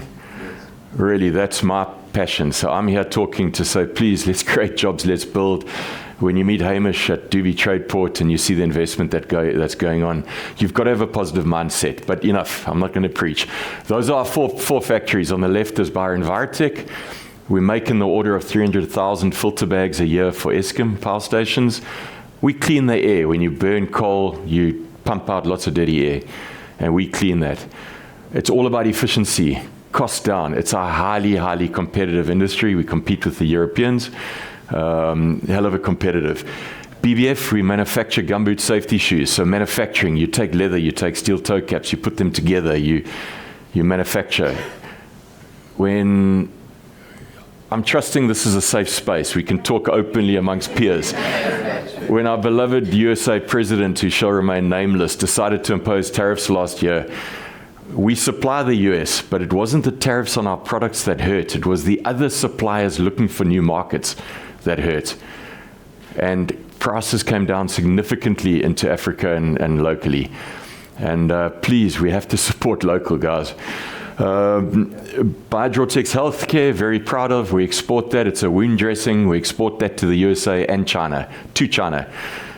S6: Really, that's my passion. So I'm here talking to say, please, let's create jobs, let's build. When you meet Hamish at Doobie Tradeport and you see the investment that's going on, you've got to have a positive mindset. But enough, I'm not going to preach. Those are our four factories. On the left is Bayer Envirotech. We make in the order of 300,000 filter bags a year for Eskom power stations. We clean the air. When you burn coal, you pump out lots of dirty air, and we clean that. It's all about efficiency, cost down. It's a highly, highly competitive industry. We compete with the Europeans. Hell of a competitive. BBF, we manufacture gumboot safety shoes. So manufacturing, you take leather, you take steel toe caps, you put them together, you manufacture. When I'm trusting this is a safe space. We can talk openly amongst peers. When our beloved USA president, who shall remain nameless, decided to impose tariffs last year, we supply the US, but it wasn't the tariffs on our products that hurt. It was the other suppliers looking for new markets that hurt. And prices came down significantly into Africa and locally. And please, we have to support local, guys. Biodrawtex Healthcare, very proud of. We export that. It's a wound dressing. We export that to the USA and China, to China.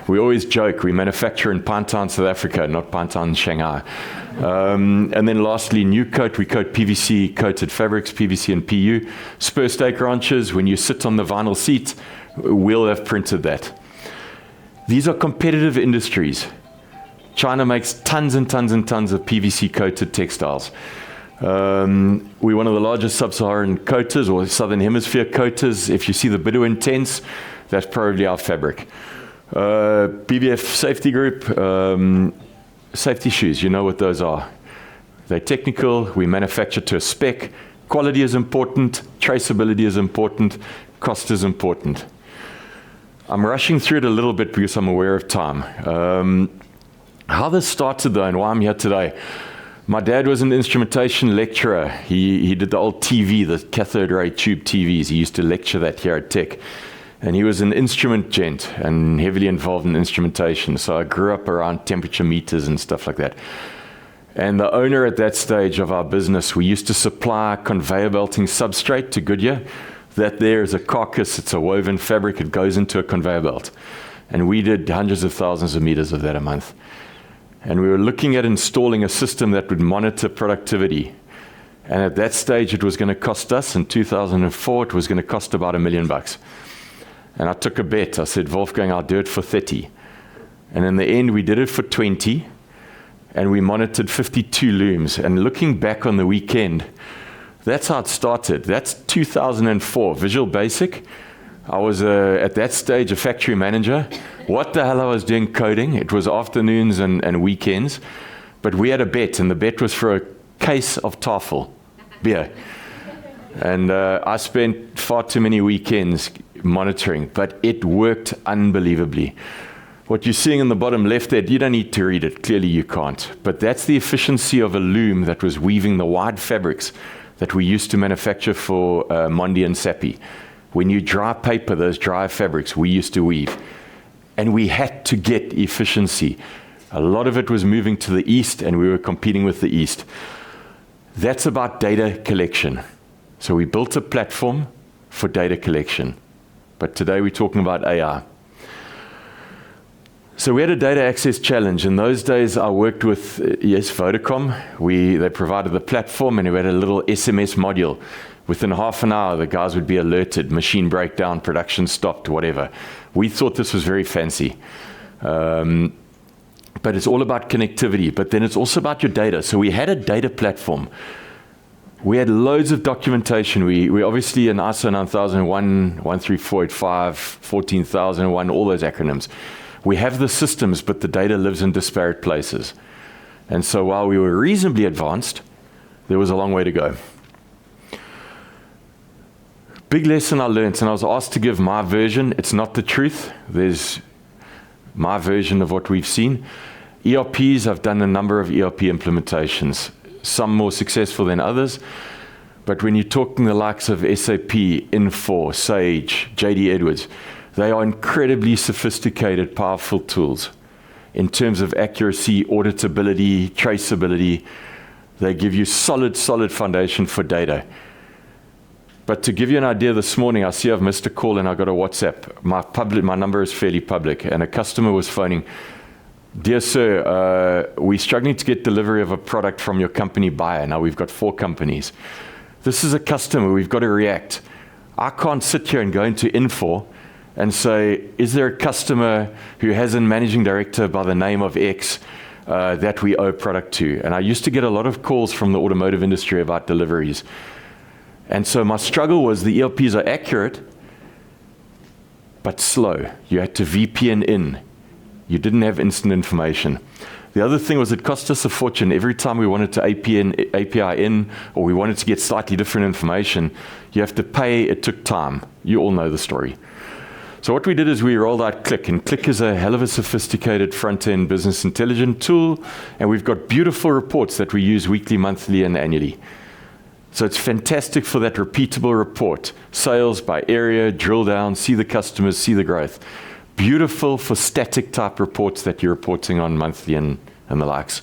S6: We always joke, we manufacture in Pinetown, South Africa, not Pinetown, Shanghai. And then lastly, New Coat. We coat PVC coated fabrics, PVC and PU. Spur stake ranches, when you sit on the vinyl seat, we'll have printed that. These are competitive industries. China makes tons and tons and tons of PVC coated textiles. We're one of the largest sub-Saharan coaters or Southern Hemisphere coaters. If you see the Bedouin tents, that's probably our fabric. BVF Safety Group, safety shoes, you know what those are. They're technical, we manufacture to a spec. Quality is important, traceability is important, cost is important. I'm rushing through it a little bit because I'm aware of time. How this started though and why I'm here today. My dad was an instrumentation lecturer. He did the old TV, the cathode ray tube TVs. He used to lecture that here at Tech. And he was an instrument gent and heavily involved in instrumentation. So I grew up around temperature meters and stuff like that. And the owner at that stage of our business, we used to supply conveyor belting substrate to Goodyear. That there is a carcass, it's a woven fabric, it goes into a conveyor belt. And we did hundreds of thousands of meters of that a month. And we were looking at installing a system that would monitor productivity. And at that stage, it was going to cost us, in 2004, it was going to cost about $1 million. And I took a bet. I said, Wolfgang, I'll do it for 30. And in the end, we did it for 20. And we monitored 52 looms. And looking back on the weekend, that's how it started. That's 2004, Visual Basic. I was, at that stage, a factory manager. What the hell I was doing coding. It was afternoons and weekends. But we had a bet, and the bet was for a case of Tafel beer. And I spent far too many weekends monitoring, but it worked unbelievably. What you're seeing in the bottom left there, you don't need to read it. Clearly you can't. But that's the efficiency of a loom that was weaving the wide fabrics that we used to manufacture for Mondi and Sappi. When you dry paper, those dry fabrics, we used to weave. And we had to get efficiency. A lot of it was moving to the east, and we were competing with the east. That's about data collection. So we built a platform for data collection. But today we're talking about AI. So we had a data access challenge. In those days, I worked with, Vodacom. They provided the platform, and we had a little SMS module. Within half an hour, the guys would be alerted, machine breakdown, production stopped, whatever. We thought this was very fancy. But it's all about connectivity, but then it's also about your data. So we had a data platform. We had loads of documentation. We obviously in ISO 9001, 13485, 14001, all those acronyms. We have the systems, but the data lives in disparate places. And so while we were reasonably advanced, there was a long way to go. Big lesson I learned, and I was asked to give my version. It's not the truth. There's my version of what we've seen. ERPs, I've done a number of ERP implementations, some more successful than others. But when you're talking the likes of SAP, Infor, Sage, JD Edwards, they are incredibly sophisticated, powerful tools. In terms of accuracy, auditability, traceability, they give you solid foundation for data. But to give you an idea, this morning, I see I've missed a call and I got a WhatsApp. My number is fairly public, and a customer was phoning. Dear sir, we're struggling to get delivery of a product from your company buyer. Now we've got 4 companies. This is a customer, we've got to react. I can't sit here and go into Infor and say, is there a customer who has a managing director by the name of X that we owe product to? And I used to get a lot of calls from the automotive industry about deliveries. And so my struggle was the ERPs are accurate, but slow. You had to VPN in. You didn't have instant information. The other thing was it cost us a fortune. Every time we wanted to API in, or we wanted to get slightly different information, you have to pay. It took time. You all know the story. So what we did is we rolled out Click, and Click is a hell of a sophisticated front-end business intelligence tool, and we've got beautiful reports that we use weekly, monthly, and annually. So it's fantastic for that repeatable report. Sales by area, drill down, see the customers, see the growth. Beautiful for static type reports that you're reporting on monthly and the likes.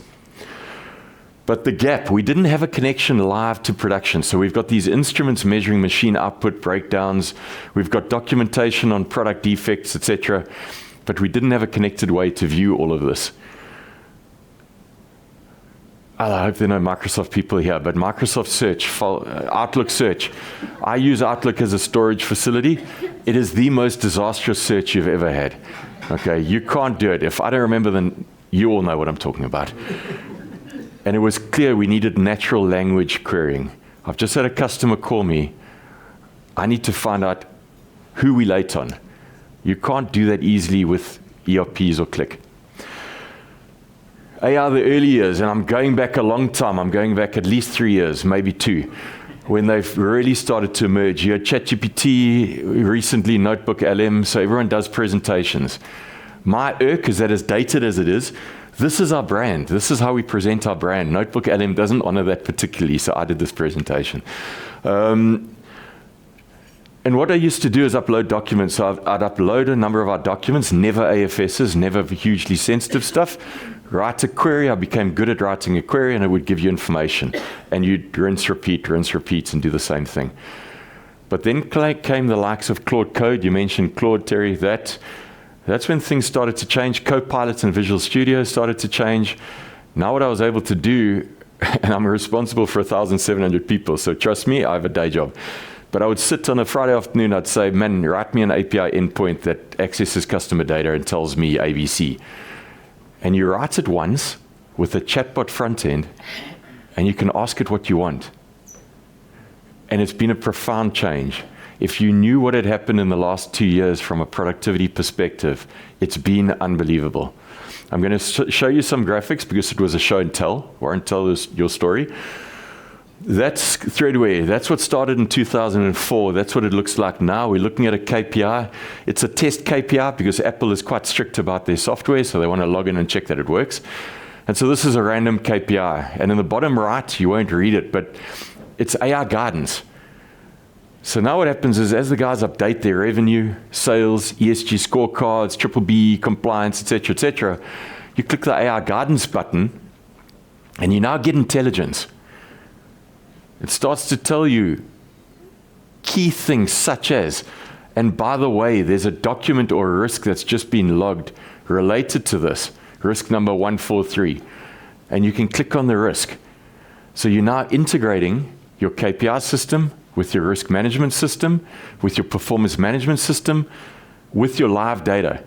S6: But the gap, we didn't have a connection live to production. So we've got these instruments measuring machine output breakdowns. We've got documentation on product defects, etc. But we didn't have a connected way to view all of this. I hope there are no Microsoft people here, but Microsoft Search, Outlook Search. I use Outlook as a storage facility. It is the most disastrous search you've ever had. Okay, you can't do it. If I don't remember You all know what I'm talking about. And it was clear we needed natural language querying. I've just had a customer call me. I need to find out who we late on. You can't do that easily with ERPs or Click. AI, the early years, and I'm going back a long time. I'm going back at least 3 years, maybe 2, when they've really started to emerge. You had ChatGPT, recently Notebook LM, so everyone does presentations. My irk is that as dated as it is, this is our brand. This is how we present our brand. Notebook LM doesn't honor that particularly, so I did this presentation. And what I used to do is upload documents. So I'd upload a number of our documents, never AFSs, never hugely sensitive stuff. Write a query. I became good at writing a query, and it would give you information. And you'd rinse, repeat, and do the same thing. But then came the likes of Claude Code. You mentioned Claude, Terry. That's when things started to change. Copilot and Visual Studio started to change. Now what I was able to do, and I'm responsible for 1,700 people, so trust me, I have a day job. But I would sit on a Friday afternoon, I'd say, man, write me an API endpoint that accesses customer data and tells me ABC. And you write it once with a chatbot front end, and you can ask it what you want. And it's been a profound change. If you knew what had happened in the last 2 years from a productivity perspective, it's been unbelievable. I'm going to show you some graphics because it was a show and tell. Warren, tell us your story. That's Threadware. That's what started in 2004. That's what it looks like now. We're looking at a KPI. It's a test KPI because Apple is quite strict about their software, so they want to log in and check that it works. And so this is a random KPI. And in the bottom right, you won't read it, but it's AI guidance. So now what happens is as the guys update their revenue, sales, ESG scorecards, BBB, compliance, etc., you click the AI guidance button, and you now get intelligence. It starts to tell you key things such as, and by the way, there's a document or a risk that's just been logged related to this, risk number 143, and you can click on the risk. So you're now integrating your KPI system with your risk management system, with your performance management system, with your live data.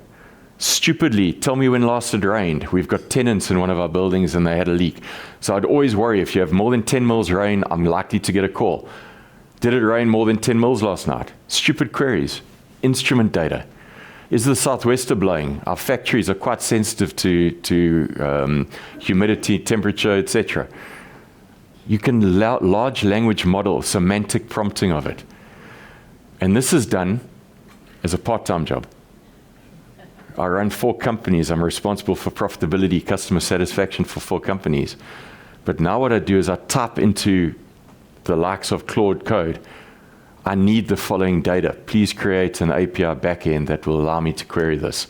S6: Stupidly, tell me when last it rained. We've got tenants in one of our buildings and they had a leak. So I'd always worry if you have more than 10 mils rain, I'm likely to get a call. Did it rain more than 10 mils last night? Stupid queries. Instrument data. Is the southwester blowing? Our factories are quite sensitive to humidity, temperature, etc. You can large language model, semantic prompting of it. And this is done as a part-time job. I run 4 companies. I'm responsible for profitability, customer satisfaction for 4 companies. But now what I do is I type into the likes of Claude Code, I need the following data. Please create an API backend that will allow me to query this.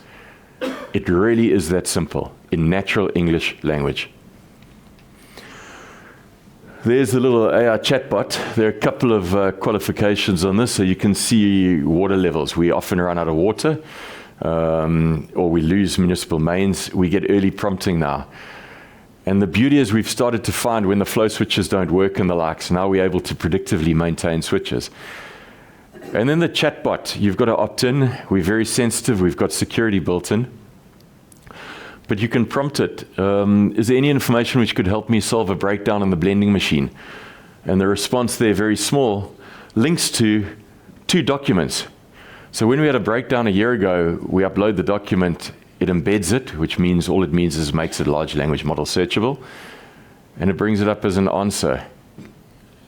S6: It really is that simple in natural English language. There's a little AI chatbot. There are a couple of qualifications on this. So you can see water levels. We often run out of water. Or we lose municipal mains, we get early prompting now. And the beauty is we've started to find when the flow switches don't work and the likes, now we're able to predictively maintain switches. And then the chatbot, you've got to opt in. We're very sensitive. We've got security built in. But you can prompt it. Is there any information which could help me solve a breakdown in the blending machine? And the response there, very small, links to 2 documents. So when we had a breakdown a year ago, we upload the document, it embeds it, which means all it means is makes it large language model searchable, and it brings it up as an answer.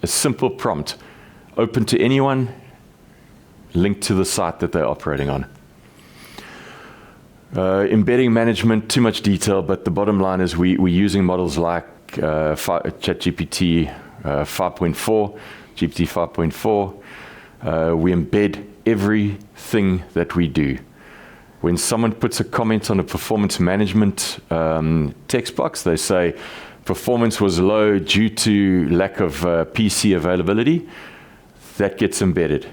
S6: A simple prompt, open to anyone, linked to the site that they're operating on. Embedding management, too much detail, but the bottom line is we're using models like ChatGPT 5.4, GPT 5.4. We embed everything that we do. When someone puts a comment on a performance management text box, they say performance was low due to lack of PC availability. That gets embedded.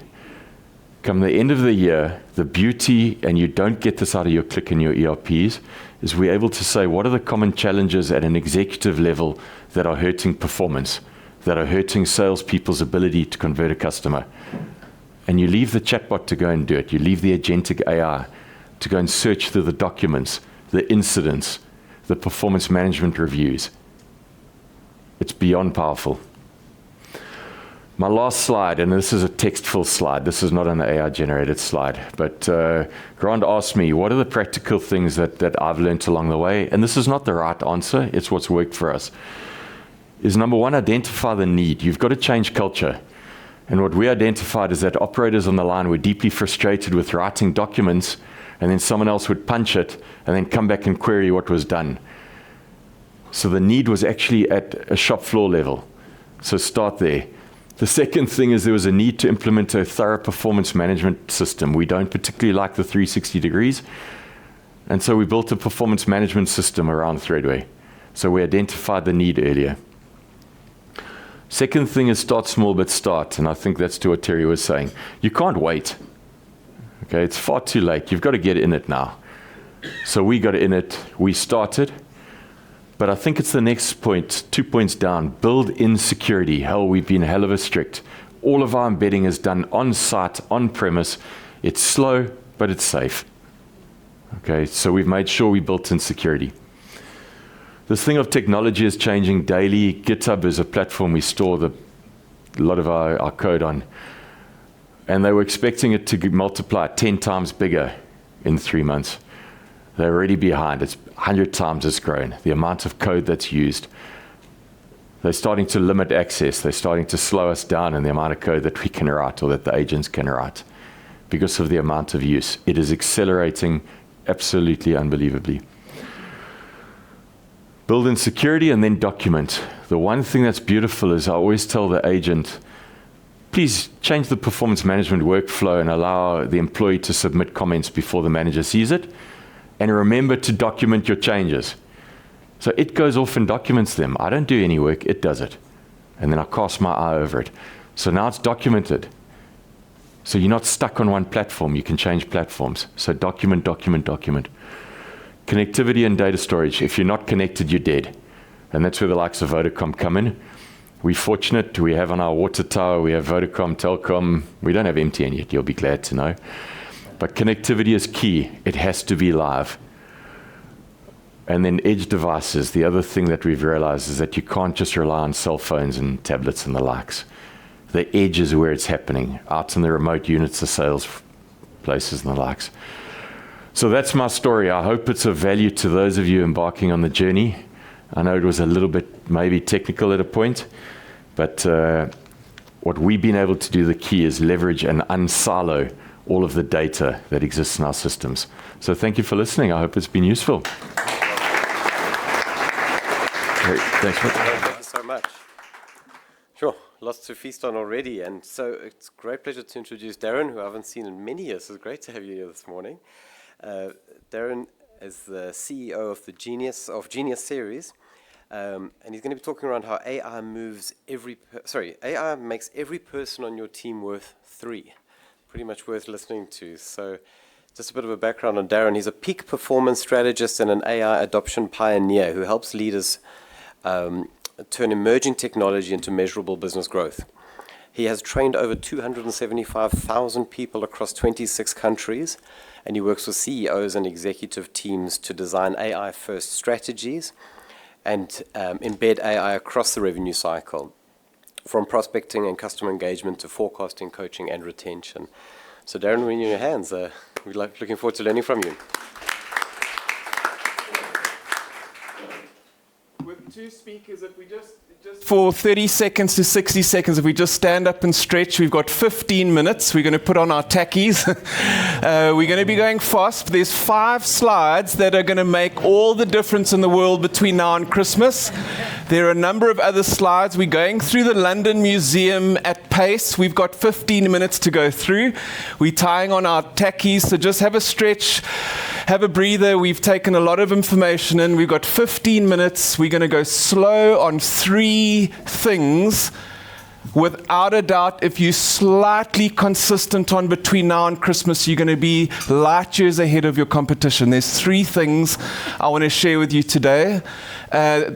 S6: Come the end of the year, the beauty, and you don't get this out of your Click and your ERPs, is we're able to say what are the common challenges at an executive level that are hurting performance, that are hurting salespeople's ability to convert a customer. And you leave the chatbot to go and do it. You leave the agentic AI to go and search through the documents, the incidents, the performance management reviews. It's beyond powerful. My last slide, and this is a textful slide. This is not an AI-generated slide. But Grant asked me, what are the practical things that I've learned along the way? And this is not the right answer. It's what's worked for us. Is number one, identify the need. You've got to change culture. And what we identified is that operators on the line were deeply frustrated with writing documents, and then someone else would punch it, and then come back and query what was done. So the need was actually at a shop floor level. So start there. The second thing is there was a need to implement a thorough performance management system. We don't particularly like the 360 degrees. And so we built a performance management system around Threadway. So we identified the need earlier. Second thing is start small but start. And I think that's to what Terry was saying. You can't wait. Okay, it's far too late. You've got to get in it now. So we got in it. We started. But I think it's the next point, 2 points down, build in security. Hell, we've been hell of a strict. All of our embedding is done on site, on premise. It's slow, but it's safe. Okay, so we've made sure we built in security. This thing of technology is changing daily. GitHub is a platform we store a lot of our code on. And they were expecting it to multiply 10 times bigger in 3 months. They're already behind. It's 100 times it's grown, the amount of code that's used. They're starting to limit access. They're starting to slow us down in the amount of code that we can write or that the agents can write because of the amount of use. It is accelerating absolutely unbelievably. Build in security and then document. The one thing that's beautiful is I always tell the agent, please change the performance management workflow and allow the employee to submit comments before the manager sees it. And remember to document your changes. So it goes off and documents them. I don't do any work, it does it. And then I cast my eye over it. So now it's documented. So you're not stuck on one platform, you can change platforms. So document, document, document. Connectivity and data storage. If you're not connected, you're dead. And that's where the likes of Vodacom come in. We're fortunate, we have on our water tower, we have Vodacom, Telkom. We don't have MTN yet, you'll be glad to know. But connectivity is key. It has to be live. And then edge devices. The other thing that we've realized is that you can't just rely on cell phones and tablets and the likes. The edge is where it's happening, out in the remote units, the sales places and the likes. So that's my story. I hope it's of value to those of you embarking on the journey. I know it was a little bit maybe technical at a point, but what we've been able to do, the key is leverage and unsilo all of the data that exists in our systems. So thank you for listening. I hope it's been useful. Great. Thanks.
S2: Thank you so much. Sure, lots to feast on already. And so it's a great pleasure to introduce Darren, who I haven't seen in many years. It's great to have you here this morning. Darren is the CEO of the Genius series. And he's going to be talking around how AI makes every person on your team worth 3. Pretty much worth listening to. So just a bit of a background on Darren. He's a peak performance strategist and an AI adoption pioneer who helps leaders turn emerging technology into measurable business growth. He has trained over 275,000 people across 26 countries, and he works with CEOs and executive teams to design AI-first strategies and embed AI across the revenue cycle, from prospecting and customer engagement to forecasting, coaching, and retention. So Darren, we're in your hands. We're looking forward to learning from you.
S7: With 2 speakers, if we just for 30 seconds to 60 seconds, if we just stand up and stretch, we've got 15 minutes. We're going to put on our tackies. We're going to be going fast. There's 5 slides that are going to make all the difference in the world between now and Christmas. There are a number of other slides. We're going through the London Museum at pace. We've got 15 minutes to go through. We're tying on our tackies, so just have a stretch, have a breather. We've taken a lot of information in. We've got 15 minutes. We're going to go slow on 3 things. Without a doubt, if you're slightly consistent on between now and Christmas, you're going to be light years ahead of your competition. There's 3 things I want to share with you today.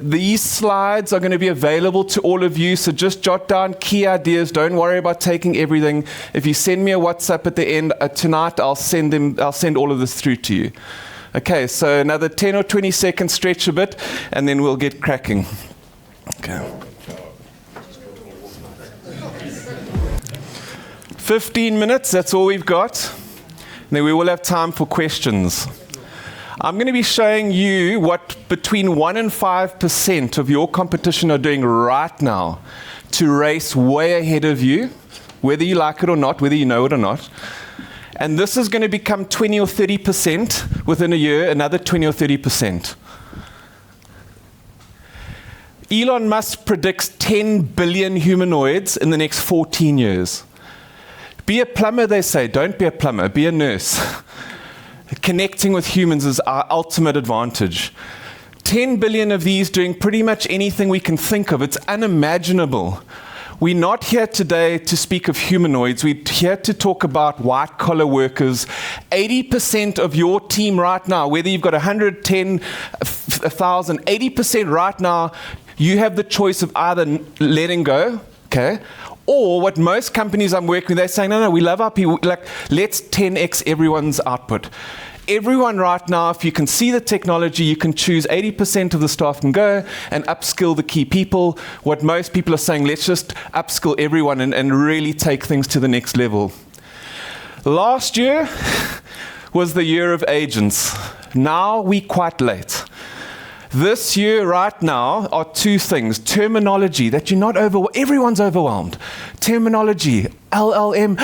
S7: These slides are going to be available to all of you, so just jot down key ideas. Don't worry about taking everything. If you send me a WhatsApp at the end tonight, I'll send all of this through to you. Okay, so another 10 or 20 seconds, stretch a bit, and then we'll get cracking. Okay. 15 minutes, that's all we've got. Then we will have time for questions. I'm going to be showing you what between 1 and 5% of your competition are doing right now to race way ahead of you, whether you like it or not, whether you know it or not. And this is going to become 20 or 30% within a year, another 20 or 30%. Elon Musk predicts 10 billion humanoids in the next 14 years. Be a plumber, they say. Don't be a plumber. Be a nurse. Connecting with humans is our ultimate advantage. 10 billion of these doing pretty much anything we can think of. It's unimaginable. We're not here today to speak of humanoids. We're here to talk about white-collar workers. 80% of your team right now, whether you've got 110, 1,000, 80% right now, you have the choice of either letting go, okay, or what most companies I'm working with, they're saying, no, we love our people. Like, let's 10x everyone's output. Everyone right now, if you can see the technology, you can choose 80% of the staff can go and upskill the key people. What most people are saying, let's just upskill everyone and really take things to the next level. Last year was the year of agents. Now we're quite late. This year, right now, are two things. Terminology, that you're not overwhelmed. Everyone's overwhelmed. Terminology, LLM,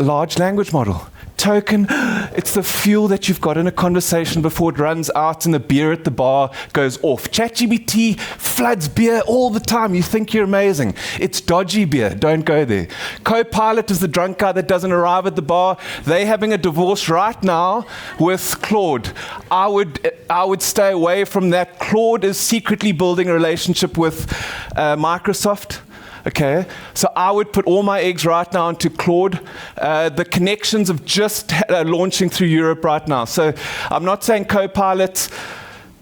S7: large language model. Token, it's the fuel that you've got in a conversation before it runs out and the beer at the bar goes off. ChatGPT floods beer all the time. You think you're amazing. It's dodgy beer. Don't go there. Copilot is the drunk guy that doesn't arrive at the bar. They're having a divorce right now with Claude. I would stay away from that. Claude is secretly building a relationship with Microsoft. Okay, so I would put all my eggs right now into Claude. The connections of just launching through Europe right now. So I'm not saying Copilot,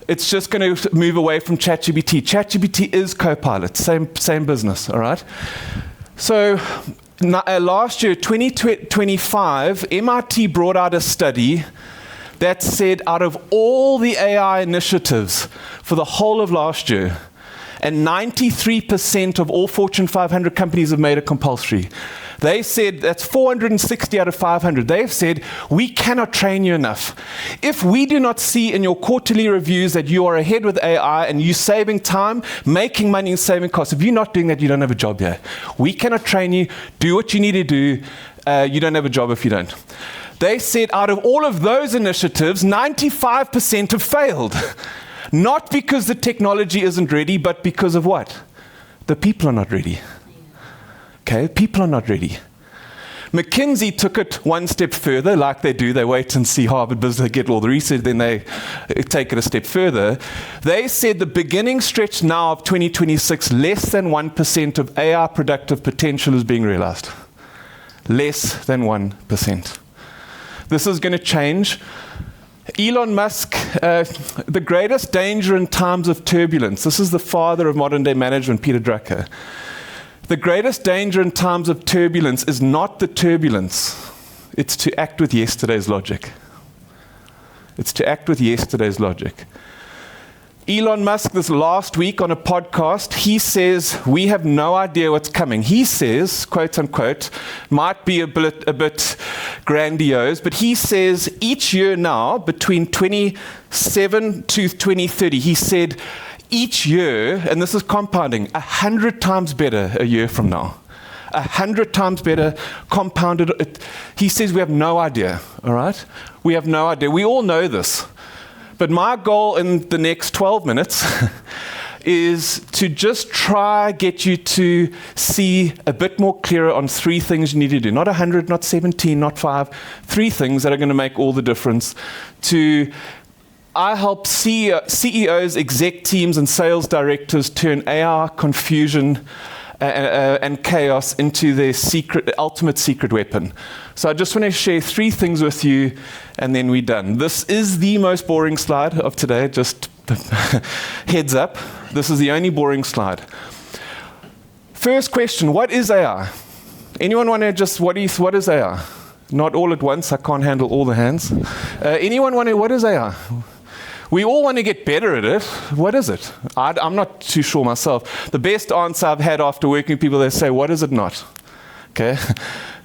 S7: it's just going to move away from ChatGPT. ChatGPT is Copilot, same business, all right? So last year, 2025, MIT brought out a study that said out of all the AI initiatives for the whole of last year, and 93% of all Fortune 500 companies have made it compulsory. They said, that's 460 out of 500. They've said, we cannot train you enough. If we do not see in your quarterly reviews that you are ahead with AI and you're saving time, making money and saving costs, if you're not doing that, you don't have a job here. We cannot train you. Do what you need to do. You don't have a job if you don't. They said, out of all of those initiatives, 95% have failed. Not because the technology isn't ready, but because of what? The people are not ready. Okay, people are not ready. McKinsey took it one step further, like they do. They wait and see Harvard Business, they get all the research, then they take it a step further. They said the beginning stretch now of 2026, less than 1% of AI productive potential is being realized. Less than 1%. This is going to change. Elon Musk, the greatest danger in times of turbulence. This is the father of modern day management, Peter Drucker. The greatest danger in times of turbulence is not the turbulence. It's to act with yesterday's logic. It's to act with yesterday's logic. Elon Musk, this last week on a podcast, he says, we have no idea what's coming. He says, quote unquote, might be a bit grandiose, but he says each year now, between 27 to 2030, he said each year, and this is compounding, 100 times better a year from now. 100 times better, compounded. He says we have no idea, all right? We have no idea. We all know this. But my goal in the next 12 minutes is to just try get you to see a bit more clearer on three things you need to do. Not 100, not 17, not 5. 3 things that are going to make all the difference. I help CEOs, exec teams, and sales directors turn AI confusion and chaos into their ultimate secret weapon. So I just want to share 3 things with you, and then we're done. This is the most boring slide of today, just heads up. This is the only boring slide. First question, what is AI? Anyone want to just, what is AI? Not all at once. I can't handle all the hands. Anyone want to, what is AI? We all want to get better at it. What is it? I'm not too sure myself. The best answer I've had after working with people, they say, what is it not? Okay,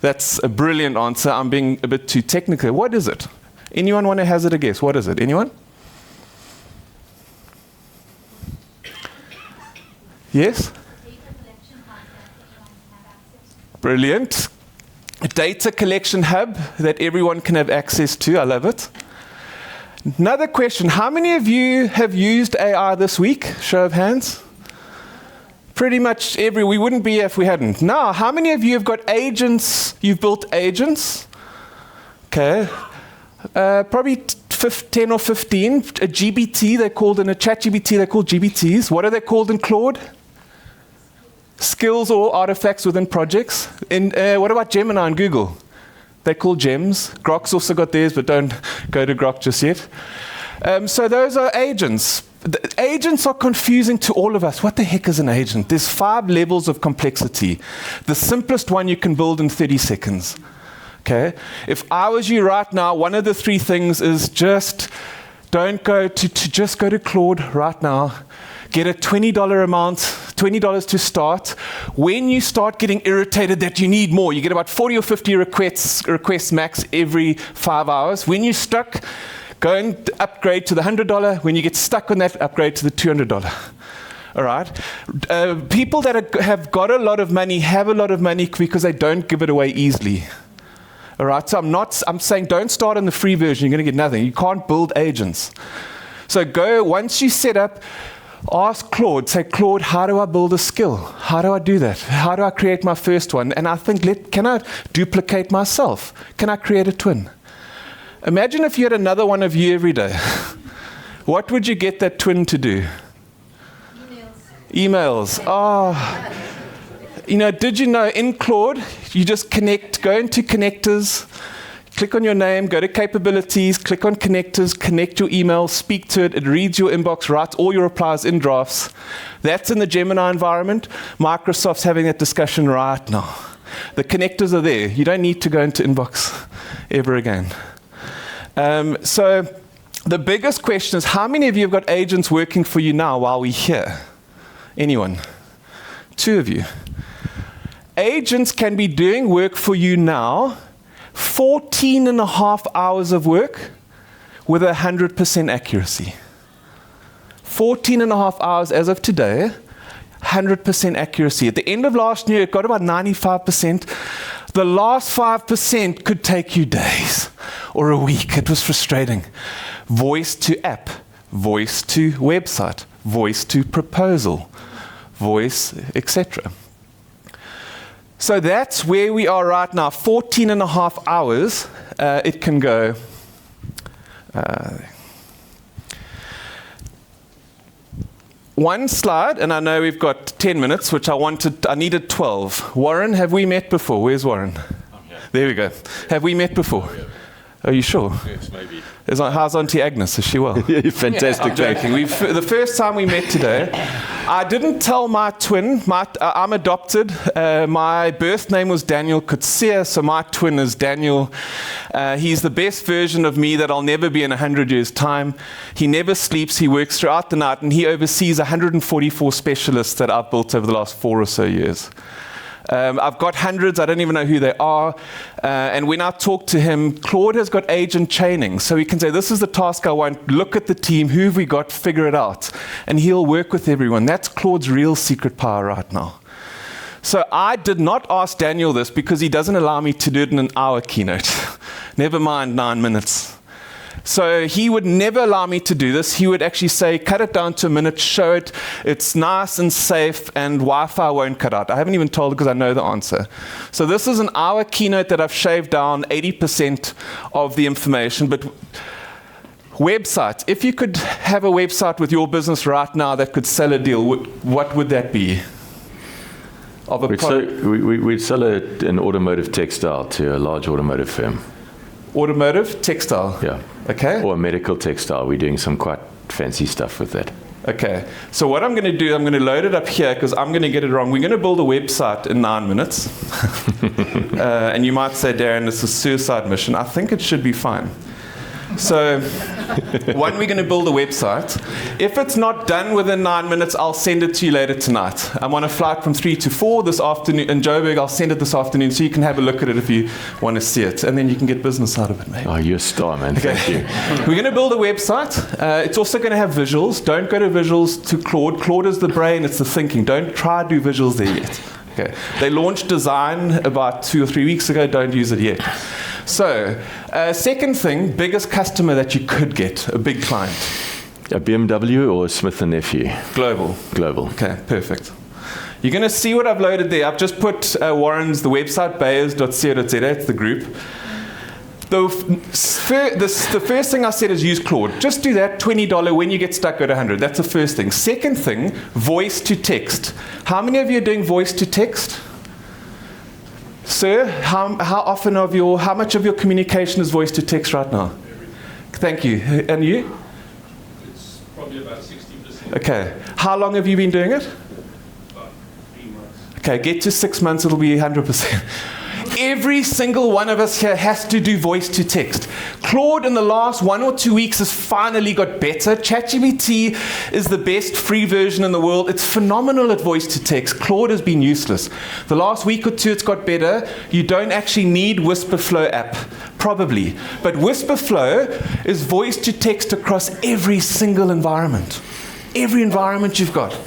S7: that's a brilliant answer. I'm being a bit too technical. What is it? Anyone want to hazard a guess? What is it? Anyone? Yes? Brilliant. A data collection hub that everyone can have access to. I love it. Another question. How many of you have used AI this week? Show of hands. Pretty much we wouldn't be here if we hadn't. Now, how many of you have got agents? You've built agents? Okay. Probably 10 or 15. A GBT, they're called in a chat GBT, they're called GBTs. What are they called in Claude? Skills or artifacts within projects. What about Gemini and Google? They're called gems. Grok's also got theirs, but don't go to Grok just yet. So those are agents. The agents are confusing to all of us. What the heck is an agent? There's 5 levels of complexity. The simplest one you can build in 30 seconds. Okay? If I was you right now, one of the 3 things is just don't go just go to Claude right now. Get a $20 amount, $20 to start. When you start getting irritated that you need more, you get about 40 or 50 requests max every 5 hours. When you're stuck, go and upgrade to the $100. When you get stuck on that, upgrade to the $200. All right? People that have got a lot of money have a lot of money because they don't give it away easily. All right? So I'm saying don't start on the free version. You're going to get nothing. You can't build agents. So once you set up, ask Claude, say, Claude, how do I build a skill? How do I do that? How do I create my first one? And I think, can I duplicate myself? Can I create a twin? Imagine if you had another one of you every day. What would you get that twin to do? Emails. Oh. Did you know in Claude, you just go into connectors, click on your name, go to capabilities, click on connectors, connect your email, speak to it, it reads your inbox, writes all your replies in drafts. That's in the Gemini environment. Microsoft's having that discussion right now. The connectors are there. You don't need to go into inbox ever again. So the biggest question is, how many of you have got agents working for you now while we're here? Anyone? 2 of you. Agents can be doing work for you now, 14.5 hours of work with 100% accuracy. 14.5 hours as of today, 100% accuracy. At the end of last year, it got about 95%. The last 5% could take you days or a week. It was frustrating. Voice to app, voice to website, voice to proposal, voice, etc. So that's where we are right now. 14.5 hours, it can go. One slide, and I know we've got 10 minutes, which I needed 12. Warren, have we met before? Where's Warren? There we go. Have we met before? Are you sure?
S6: Yes, maybe.
S7: How's Auntie Agnes? Is she well?
S6: Yeah, fantastic.
S7: I'm joking. The first time we met today, I didn't tell my twin. I'm adopted. My birth name was Daniel Kutsia, so my twin is Daniel. He's the best version of me that I'll never be in 100 years' time. He never sleeps. He works throughout the night, and he oversees 144 specialists that I've built over the last 4 or so years. I've got hundreds, I don't even know who they are. And when I talk to him, Claude has got agent chaining. So he can say, this is the task I want, look at the team, who have we got, figure it out. And he'll work with everyone. That's Claude's real secret power right now. So I did not ask Daniel this because he doesn't allow me to do it in an hour keynote. Never mind 9 minutes. So he would never allow me to do this. He would actually say, cut it down to a minute, show it, it's nice and safe, and Wi-Fi won't cut out. I haven't even told because I know the answer. So this is an hour keynote that I've shaved down 80% of the information. But website, if you could have a website with your business right now that could sell a deal, what would that be?
S6: We'd sell an automotive textile to a large automotive firm.
S7: Automotive textile?
S6: Yeah.
S7: Okay.
S6: Or a medical textile. We're doing some quite fancy stuff with that.
S7: Okay, so what I'm going to do, I'm going to load it up here because I'm going to get it wrong. We're going to build a website in 9 minutes. And you might say, Darren, this is a suicide mission. I think it should be fine. So, one, we're going to build a website. If it's not done within 9 minutes, I'll send it to you later tonight. I'm on a flight from 3 to 4 this afternoon in Joburg. I'll send it this afternoon so you can have a look at it if you want to see it. And then you can get business out of it, mate.
S6: Oh, you're a star, man.
S7: Okay.
S6: Thank you.
S7: We're going to build a website. It's also going to have visuals. Don't go to visuals to Claude. Claude is the brain, it's the thinking. Don't try to do visuals there yet. Okay. They launched design about 2 or 3 weeks ago. Don't use it yet. So, second thing, biggest customer that you could get, a big client.
S6: A BMW or a Smith & Nephew?
S7: Global.
S6: Global.
S7: Okay, perfect. You're going to see what I've loaded there. I've just put Warren's, the website, bayers.co.za, it's the group. The first thing I said is use Claude. Just do that, $20. When you get stuck, go to 100. That's the first thing. Second thing, voice to text. How many of you are doing voice to text? Sir, how much of your communication is voice to text right now? Thank you. And you?
S8: It's probably about 60%.
S7: Okay. How long have you been doing it?
S8: About 3 months.
S7: Okay, get to 6 months, it'll be 100%. Every single one of us here has to do voice to text. Claude in the last 1 or 2 weeks has finally got better. ChatGPT is the best free version in the world. It's phenomenal at voice to text. Claude has been useless. The last week or two it's got better. You don't actually need Whisperflow app, probably. But Whisperflow is voice to text across every single environment. Every environment you've got.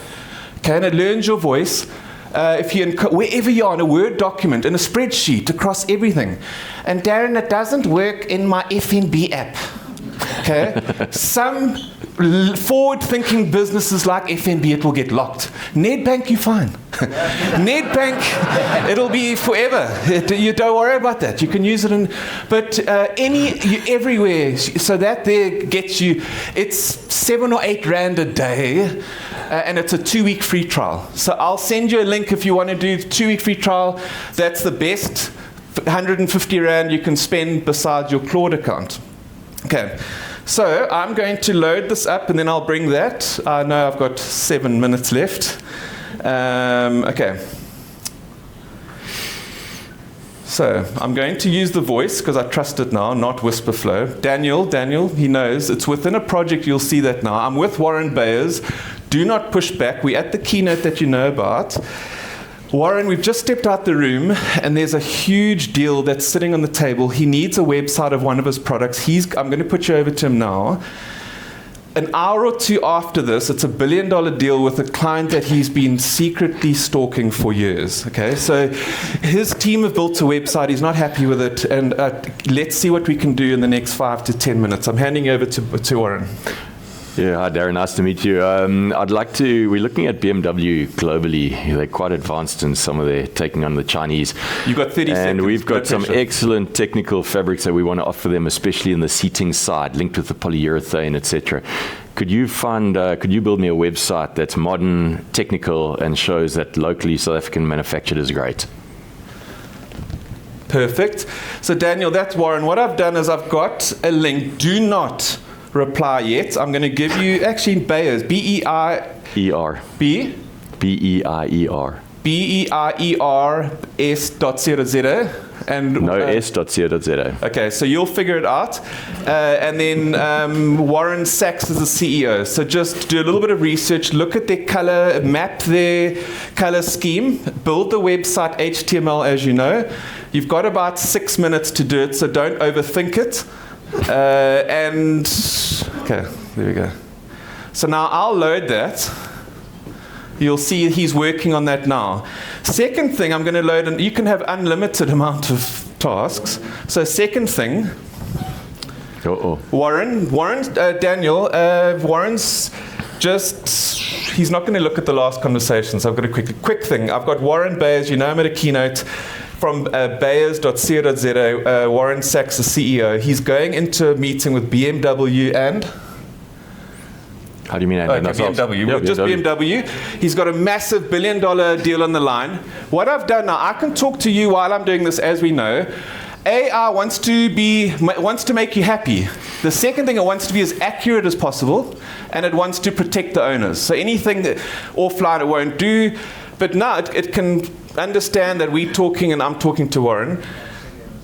S7: Okay, and it learns your voice. If you wherever you are in a Word document, in a spreadsheet, across everything. And Darren, it doesn't work in my FNB app. Okay? Some forward-thinking businesses like FNB, it will get locked. Nedbank, you're fine. Nedbank, it'll be forever. You don't worry about that. You can use it everywhere. So that there gets you, it's 7 or 8 rand a day. And it's a 2-week free trial. So I'll send you a link if you want to do a 2-week free trial. That's the best 150 rand you can spend besides your Claude account. Okay, so I'm going to load this up and then I'll bring that. I know I've got 7 minutes left. Okay. So I'm going to use the voice because I trust it now, not Whisperflow. Daniel, he knows. It's within a project, you'll see that now. I'm with Warren Bayers. Do not push back. We're at the keynote that you know about. Warren, we've just stepped out the room, and there's a huge deal that's sitting on the table. He needs a website of one of his products. I'm going to put you over to him now. An hour or two after this, it's a $1 billion deal with a client that he's been secretly stalking for years. Okay, so his team have built a website. He's not happy with it, and let's see what we can do in the next 5 to 10 minutes. I'm handing over to Warren.
S6: Yeah, hi Darren, nice to meet you. We're looking at BMW globally. They're quite advanced in some of their taking on the Chinese.
S7: You've got 30 seconds.
S6: And we've got some excellent technical fabrics that we want to offer them, especially in the seating side, linked with the polyurethane, etc. Could you build me a website that's modern, technical, and shows that locally South African manufactured is great?
S7: Perfect. So Daniel, that's Warren. What I've done is I've got a link. Do not reply yet. I'm going to give you, actually, Bayers, B-E-I-E-R. B?
S6: B-E-I-E-R.
S7: B-E-I-E-R S.co.za. And
S6: no, S.co.za.
S7: Okay, so you'll figure it out. And then Warren Sachs is the CEO. So just do a little bit of research, look at their color, map their color scheme, build the website HTML, as you know. You've got about 6 minutes to do it, so don't overthink it. Okay, there we go. So now I'll load that. You'll see he's working on that now. Second thing, I'm going to load, and you can have unlimited amount of tasks. So second thing, Daniel, Warren's just, he's not going to look at the last conversations. I've got a quick thing. I've got Warren Bayers, you know him at a keynote. From bayers.co.za, Warren Sachs, the CEO. He's going into a meeting with BMW and?
S6: How do you mean?
S7: BMW.
S6: Yep,
S7: just BMW. He's got a massive $1 billion deal on the line. What I've done now, I can talk to you while I'm doing this, as we know. AI wants to make you happy. The second thing, it wants to be as accurate as possible, and it wants to protect the owners. So anything that offline it won't do, but now it can understand that we're talking and I'm talking to Warren.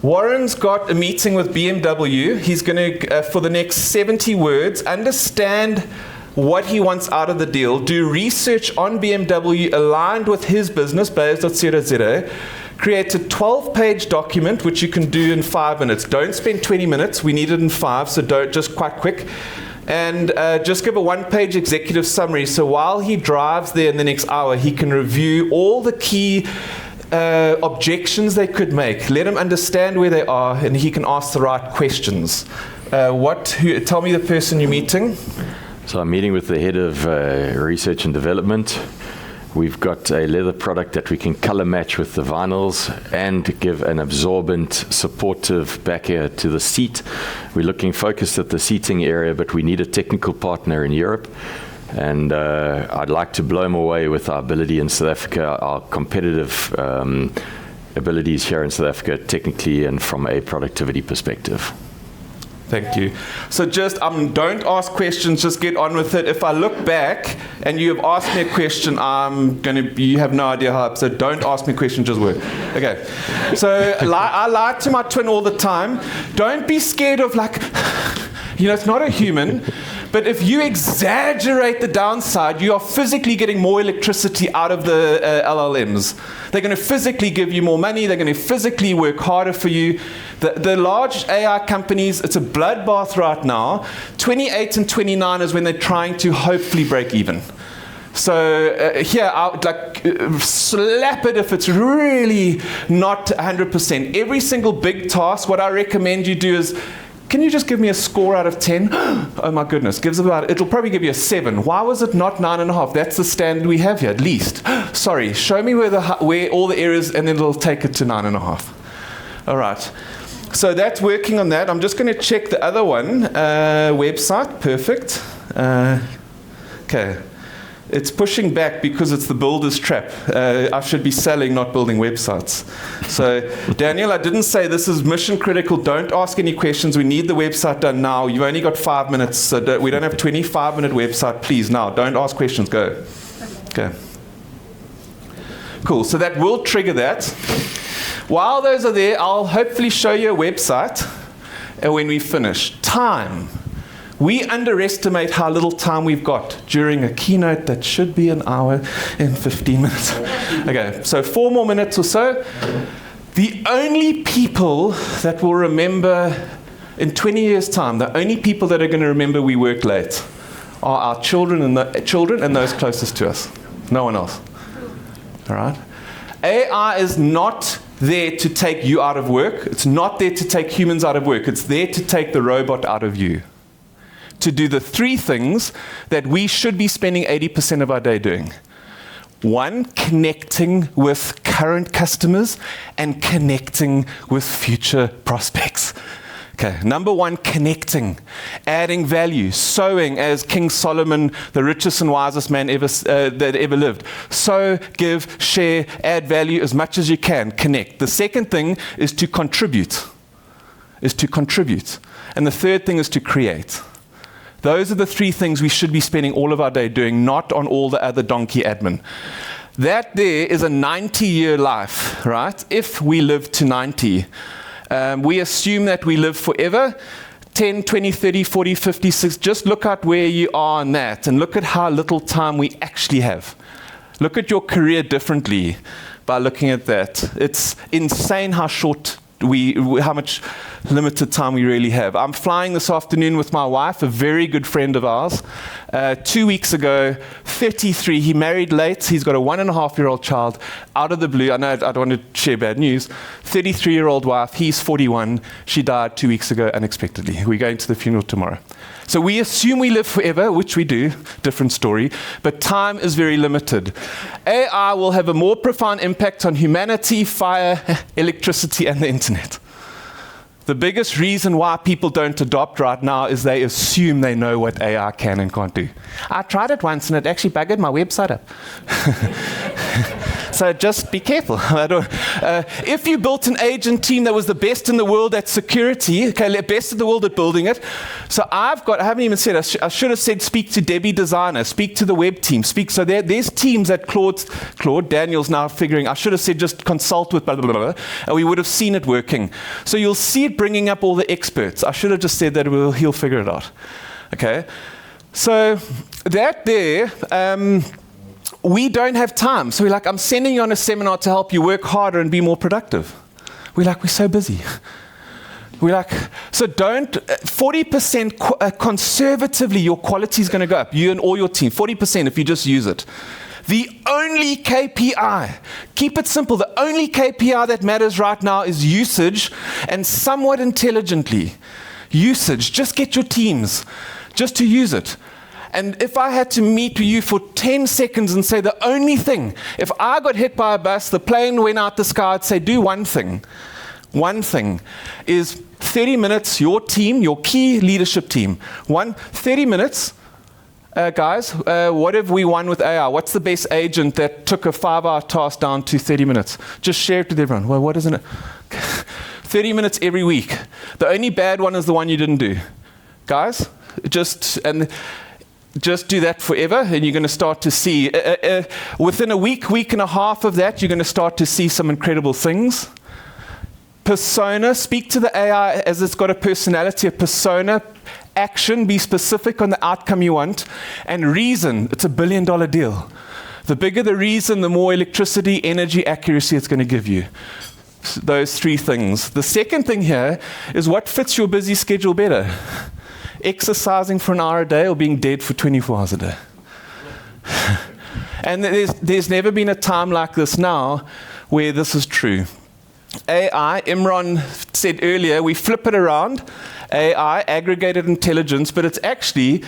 S7: Warren's got a meeting with BMW. He's going to, for the next 70 words, understand what he wants out of the deal, do research on BMW aligned with his business, base.0.0, create a 12-page document, which you can do in 5 minutes. Don't spend 20 minutes. We need it in 5, so don't, just quite quick. And just give a one-page executive summary. So while he drives there in the next hour, he can review all the key objections they could make. Let him understand where they are, and he can ask the right questions. Tell me the person you're meeting.
S6: So I'm meeting with the head of research and development. We've got a leather product that we can color match with the vinyls and give an absorbent, supportive back air to the seat. We're looking focused at the seating area, but we need a technical partner in Europe. And I'd like to blow them away with our ability in South Africa, our competitive abilities here in South Africa, technically and from a productivity perspective.
S7: Thank you. So just don't ask questions, just get on with it. If I look back and you have asked me a question, you have no idea how, so don't ask me a question, just work. Okay. So I lie to my twin all the time. Don't be scared of it's not a human. But if you exaggerate the downside, you are physically getting more electricity out of the LLMs. They're going to physically give you more money. They're going to physically work harder for you. The large AI companies, it's a bloodbath right now. 28 and 29 is when they're trying to hopefully break even. So here, I would slap it if it's really not 100%. Every single big task, what I recommend you do is, can you just give me a score out of 10? Oh my goodness, it'll probably give you a 7. Why was it not 9.5? That's the standard we have here, at least. Sorry, show me where all the errors, and then it'll take it to 9.5. All right. So that's working on that. I'm just going to check the other one. Website, perfect. Okay. It's pushing back because it's the builder's trap. I should be selling, not building websites. So, Daniel, I didn't say this is mission critical. Don't ask any questions. We need the website done now. You've only got 5 minutes, so we don't have a 25-minute website. Please, now, don't ask questions. Go. Okay. Cool. So that will trigger that. While those are there, I'll hopefully show you a website when we finish. Time. We underestimate how little time we've got during a keynote that should be an hour and 15 minutes. Okay, so 4 more minutes or so. The only people that will remember in 20 years' time, the only people that are going to remember we work late are our children and those closest to us. No one else. All right? AI is not there to take you out of work. It's not there to take humans out of work. It's there to take the robot out of you. To do the 3 things that we should be spending 80% of our day doing. 1, connecting with current customers and connecting with future prospects. Okay, number 1, connecting, adding value, sowing, as King Solomon, the richest and wisest man that ever lived. Sow, give, share, add value as much as you can, connect. The second thing is to contribute. And the third thing is to create. Those are the 3 things we should be spending all of our day doing, not on all the other donkey admin. That there is a 90-year life, right? If we live to 90. We assume that we live forever. 10, 20, 30, 40, 50, 60. Just look at where you are in that and look at how little time we actually have. Look at your career differently by looking at that. It's insane how short how much limited time we really have. I'm flying this afternoon with my wife, a very good friend of ours. 2 weeks ago, 33, he married late. He's got a 1.5-year-old child. Out of the blue, I know I don't want to share bad news. 33-year-old wife, he's 41. She died 2 weeks ago unexpectedly. We're going to the funeral tomorrow. So we assume we live forever, which we do, different story, but time is very limited. AI will have a more profound impact on humanity, fire, electricity, and the internet. The biggest reason why people don't adopt right now is they assume they know what AI can and can't do. I tried it once and it actually buggered my website up. So just be careful. If you built an agent team that was the best in the world at security, okay, best in the world at building it. So I haven't even said, I should have said, speak to Debbie Designer, speak to the web team, so there's teams at Claude, Daniel's now figuring, I should have said just consult with blah, blah, blah, blah, and we would have seen it working. So you'll see it bringing up all the experts. I should have just said that he'll figure it out. Okay? So that there, we don't have time. So we're like, I'm sending you on a seminar to help you work harder and be more productive. We're like, we're so busy. We're like, so don't, 40% conservatively, your quality is going to go up. You and all your team, 40% if you just use it. The only KPI, keep it simple, the only KPI that matters right now is usage, and somewhat intelligently. Usage, just get your teams just to use it. And if I had to meet with you for 10 seconds and say the only thing, if I got hit by a bus, the plane went out the sky, I'd say do one thing. One thing is 30 minutes, your team, your key leadership team. 30 minutes, guys, what have we won with AI? What's the best agent that took a 5-hour task down to 30 minutes? Just share it with everyone. Well, what isn't it? 30 minutes every week. The only bad one is the one you didn't do. Guys, just do that forever, and you're going to start to see, within a week and a half of that, you're going to start to see some incredible things. Persona, speak to the AI as it's got a personality, a persona. Action, be specific on the outcome you want. And reason, it's $1 billion deal. The bigger the reason, the more electricity, energy, accuracy it's going to give you. Those 3 things. The second thing here is what fits your busy schedule better. Exercising for an hour a day or being dead for 24 hours a day. And there's never been a time like this now where this is true. AI, Imran said earlier, we flip it around. AI, aggregated intelligence, but it's actually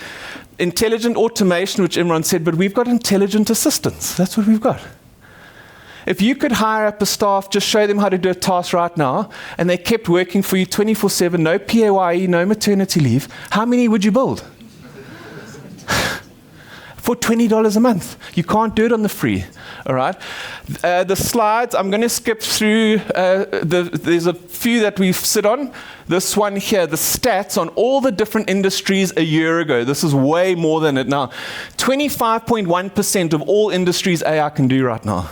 S7: intelligent automation, which Imran said, but we've got intelligent assistants. That's what we've got. If you could hire up a staff, just show them how to do a task right now, and they kept working for you 24/7, no PAYE, no maternity leave, how many would you build? For $20 a month. You can't do it on the free. All right. The slides, I'm going to skip through. There's a few that we've sit on. This one here, the stats on all the different industries a year ago. This is way more than it now. 25.1% of all industries AI can do right now.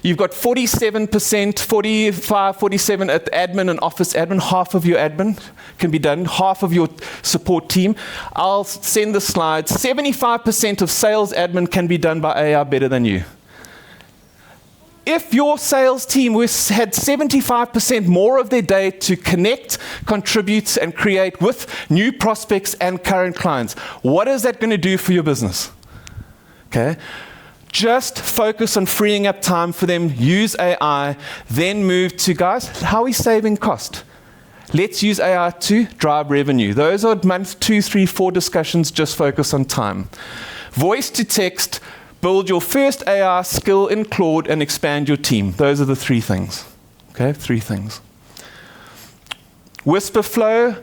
S7: You've got 47%, 45, 47 at admin and office admin. Half of your admin can be done. Half of your support team. I'll send the slides. 75% of sales admin can be done by AI better than you. If your sales team had 75% more of their day to connect, contribute, and create with new prospects and current clients, what is that going to do for your business? Okay. Just focus on freeing up time for them, use AI, then move to, guys, how are we saving cost? Let's use AI to drive revenue. Those are month 2, 3, 4 discussions, just focus on time. Voice to text, build your first AI skill in Claude and expand your team. Those are the 3 things. Okay, 3 things. Whisper flow,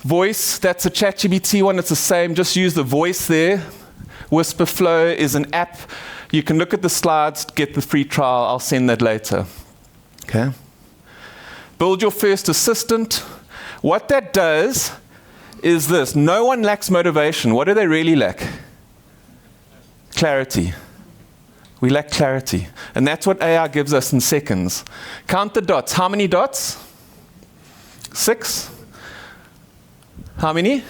S7: voice, that's a ChatGPT one, it's the same, just use the voice there. Whisper Flow is an app. You can look at the slides, get the free trial. I'll send that later. Okay. Build your first assistant. What that does is this. No one lacks motivation. What do they really lack? Clarity. We lack clarity. And that's what AI gives us in seconds. Count the dots. How many dots? 6? How many?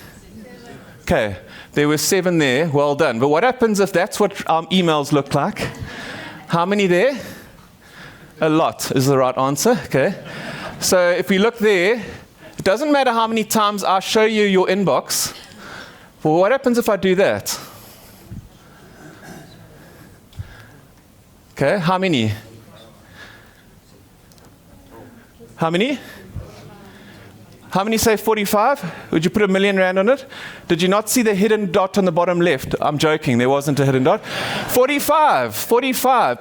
S7: Okay. There were 7 there. Well done. But what happens if that's what our emails look like? How many there? A lot is the right answer. Okay. So if we look there, it doesn't matter how many times I show you your inbox. Well, what happens if I do that? Okay. How many? How many? How many say 45? Would you put R1 million on it? Did you not see the hidden dot on the bottom left? I'm joking, there wasn't a hidden dot. 45.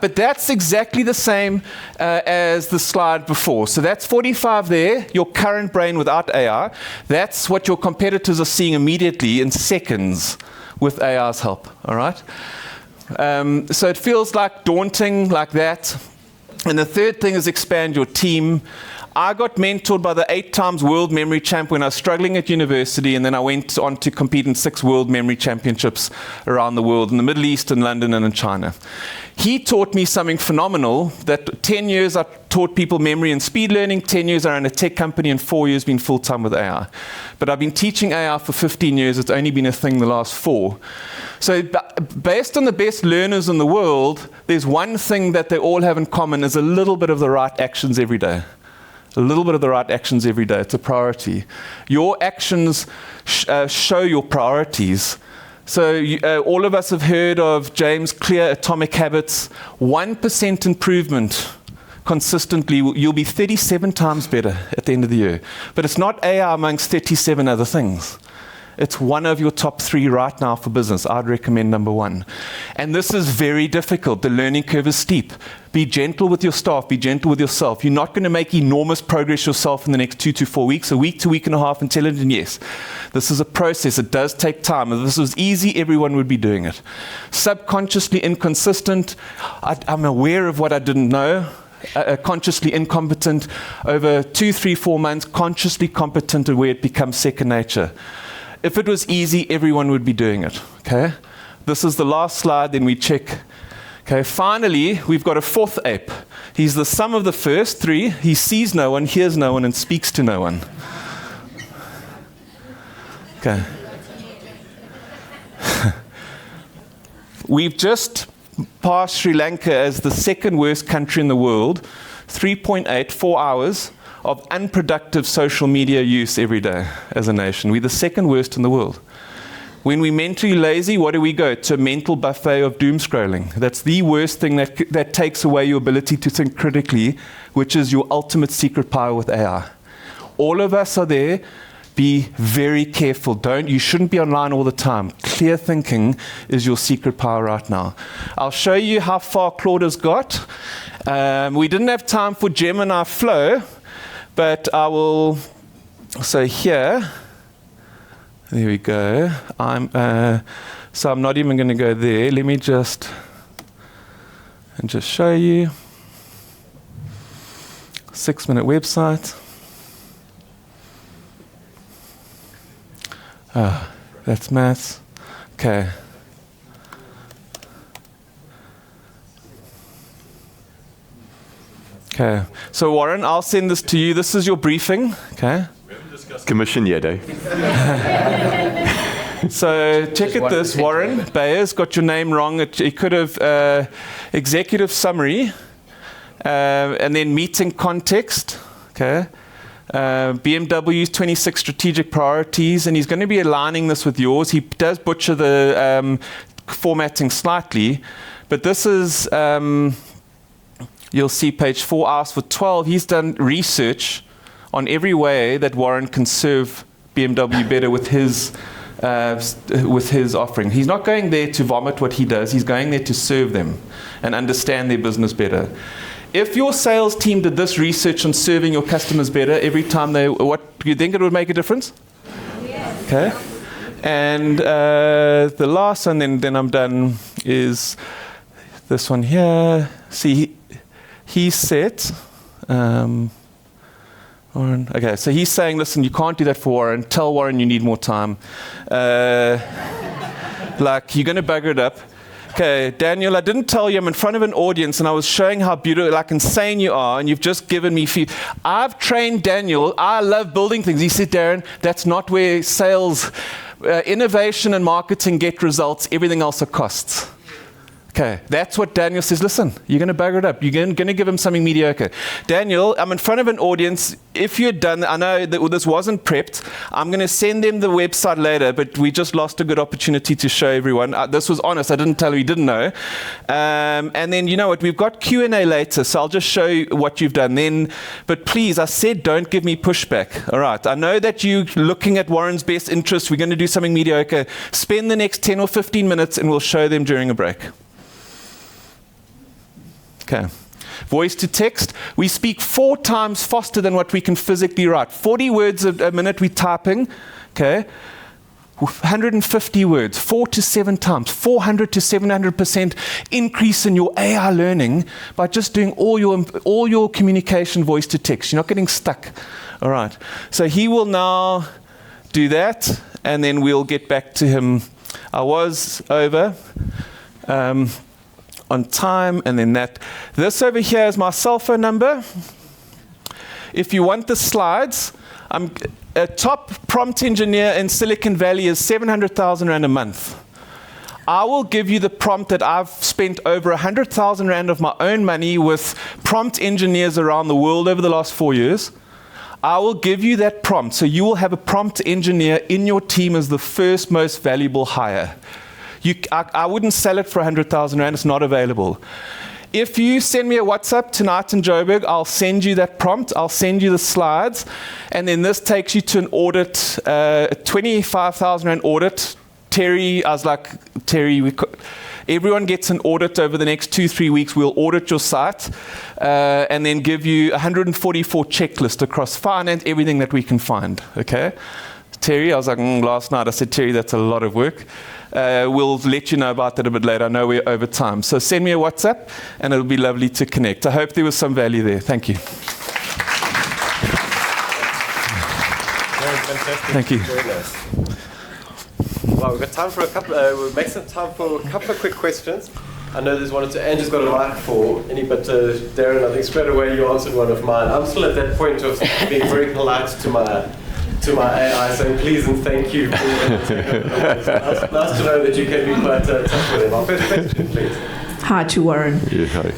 S7: But that's exactly the same as the slide before. So that's 45 there, your current brain without AI. That's what your competitors are seeing immediately in seconds with AI's help, all right? So it feels like daunting like that. And the third thing is expand your team. I got mentored by the 8 times world memory champ when I was struggling at university, and then I went on to compete in 6 world memory championships around the world, in the Middle East, in London, and in China. He taught me something phenomenal, that 10 years I taught people memory and speed learning, 10 years I ran a tech company, and 4 years been full-time with AI. But I've been teaching AI for 15 years, it's only been a thing the last 4. So based on the best learners in the world, there's one thing that they all have in common, is a little bit of the right actions every day. A little bit of the right actions every day. It's a priority. Your actions show your priorities. So all of us have heard of James Clear atomic habits. 1% improvement consistently, you'll be 37 times better at the end of the year. But it's not AI amongst 37 other things. It's one of your top 3 right now for business. I'd recommend number 1. And this is very difficult. The learning curve is steep. Be gentle with your staff. Be gentle with yourself. You're not going to make enormous progress yourself in the next 2 to 4 weeks, a week to week and a half, intelligent, yes. This is a process. It does take time. If this was easy, everyone would be doing it. Subconsciously inconsistent. I'm aware of what I didn't know. Consciously incompetent. Over 2, 3, 4 months, consciously competent, where it becomes second nature. If it was easy, everyone would be doing it, okay? This is the last slide, then we check. Okay, finally, we've got a 4th ape. He's the sum of the first 3. He sees no one, hears no one, and speaks to no one. Okay. We've just passed Sri Lanka as the 2nd worst country in the world. 3.8, 4 hours of unproductive social media use every day as a nation. We're the 2nd worst in the world. When we're mentally lazy, what do we go? To a mental buffet of doom scrolling. That's the worst thing that takes away your ability to think critically, which is your ultimate secret power with AI. All of us are there. Be very careful. You shouldn't be online all the time. Clear thinking is your secret power right now. I'll show you how far Claude has got. We didn't have time for Gemini Flow, but I will, so here, there we go. So I'm not even going to go there. Let me just show you. 6-minute website. That's maths. Okay. Okay. So Warren, I'll send this to you. This is your briefing. Okay.
S6: We haven't discussed commission yet, eh?
S7: So check at this. Warren Bayer's got your name wrong. It could have executive summary, and then meeting context. Okay. BMW's 26 strategic priorities, and he's going to be aligning this with yours. He does butcher the formatting slightly, but this is, you'll see page 4, hours for 12. He's done research on every way that Warren can serve BMW better with his offering. He's not going there to vomit what he does. He's going there to serve them and understand their business better. If your sales team did this research on serving your customers better every time do you think it would make a difference? Yes. Okay. And the last one, then I'm done, is this one here. See, he said, Warren, okay, so he's saying, listen, you can't do that for Warren. Tell Warren you need more time. Like, you're going to bugger it up. Okay, Daniel, I didn't tell you I'm in front of an audience and I was showing how beautiful, like insane you are, and you've just given me I've trained Daniel. I love building things. He said, Darren, that's not where sales, innovation and marketing get results. Everything else are costs. Okay, that's what Daniel says. Listen, you're going to bugger it up. You're going to give him something mediocre. Daniel, I'm in front of an audience. If you're done, I know that this wasn't prepped. I'm going to send them the website later, but we just lost a good opportunity to show everyone. This was honest. I didn't tell you. He didn't know. And then, you know what? We've got Q&A later, so I'll just show you what you've done then. But please, I said don't give me pushback. All right. I know that you're looking at Warren's best interest. We're going to do something mediocre. Spend the next 10 or 15 minutes, and we'll show them during a break. Okay. Voice to text. We speak 4 times faster than what we can physically write. 40 words a minute we're typing. Okay. 150 words, 4 to 7 times, 400 to 700% increase in your AI learning by just doing all your communication voice to text. You're not getting stuck. All right. So he will now do that, and then we'll get back to him. I was over on time, and then that. This over here is my cell phone number. If you want the slides, a top prompt engineer in Silicon Valley is 700,000 Rand a month. I will give you the prompt that I've spent over 100,000 Rand of my own money with prompt engineers around the world over the last 4 years. I will give you that prompt, so you will have a prompt engineer in your team as the first most valuable hire. I wouldn't sell it for 100,000 Rand, it's not available. If you send me a WhatsApp tonight in Joburg, I'll send you that prompt, I'll send you the slides, and then this takes you to an audit, a 25,000 Rand audit. Terry, I was like, Terry, everyone gets an audit over the next 2-3 weeks. We'll audit your site and then give you 144 checklist across finance, everything that we can find, okay? Terry, I was like, last night, I said, Terry, that's a lot of work. We'll let you know about that a bit later. I know we're over time. So send me a WhatsApp, and it'll be lovely to connect. I hope there was some value there. Thank you.
S2: Very fantastic.
S7: Thank you.
S2: Very nice. Well, we've got time for we'll make some time for a couple of quick questions. I know there's one or two. Andrew's got a mic for any, but Darren, I think straight away you answered one of mine. I'm still at that point of being very polite to my AI, saying please and thank you. Nice to know that you can be quite tough with him. Our first question, please.
S9: Hi to Warren.
S6: Yeah, hi.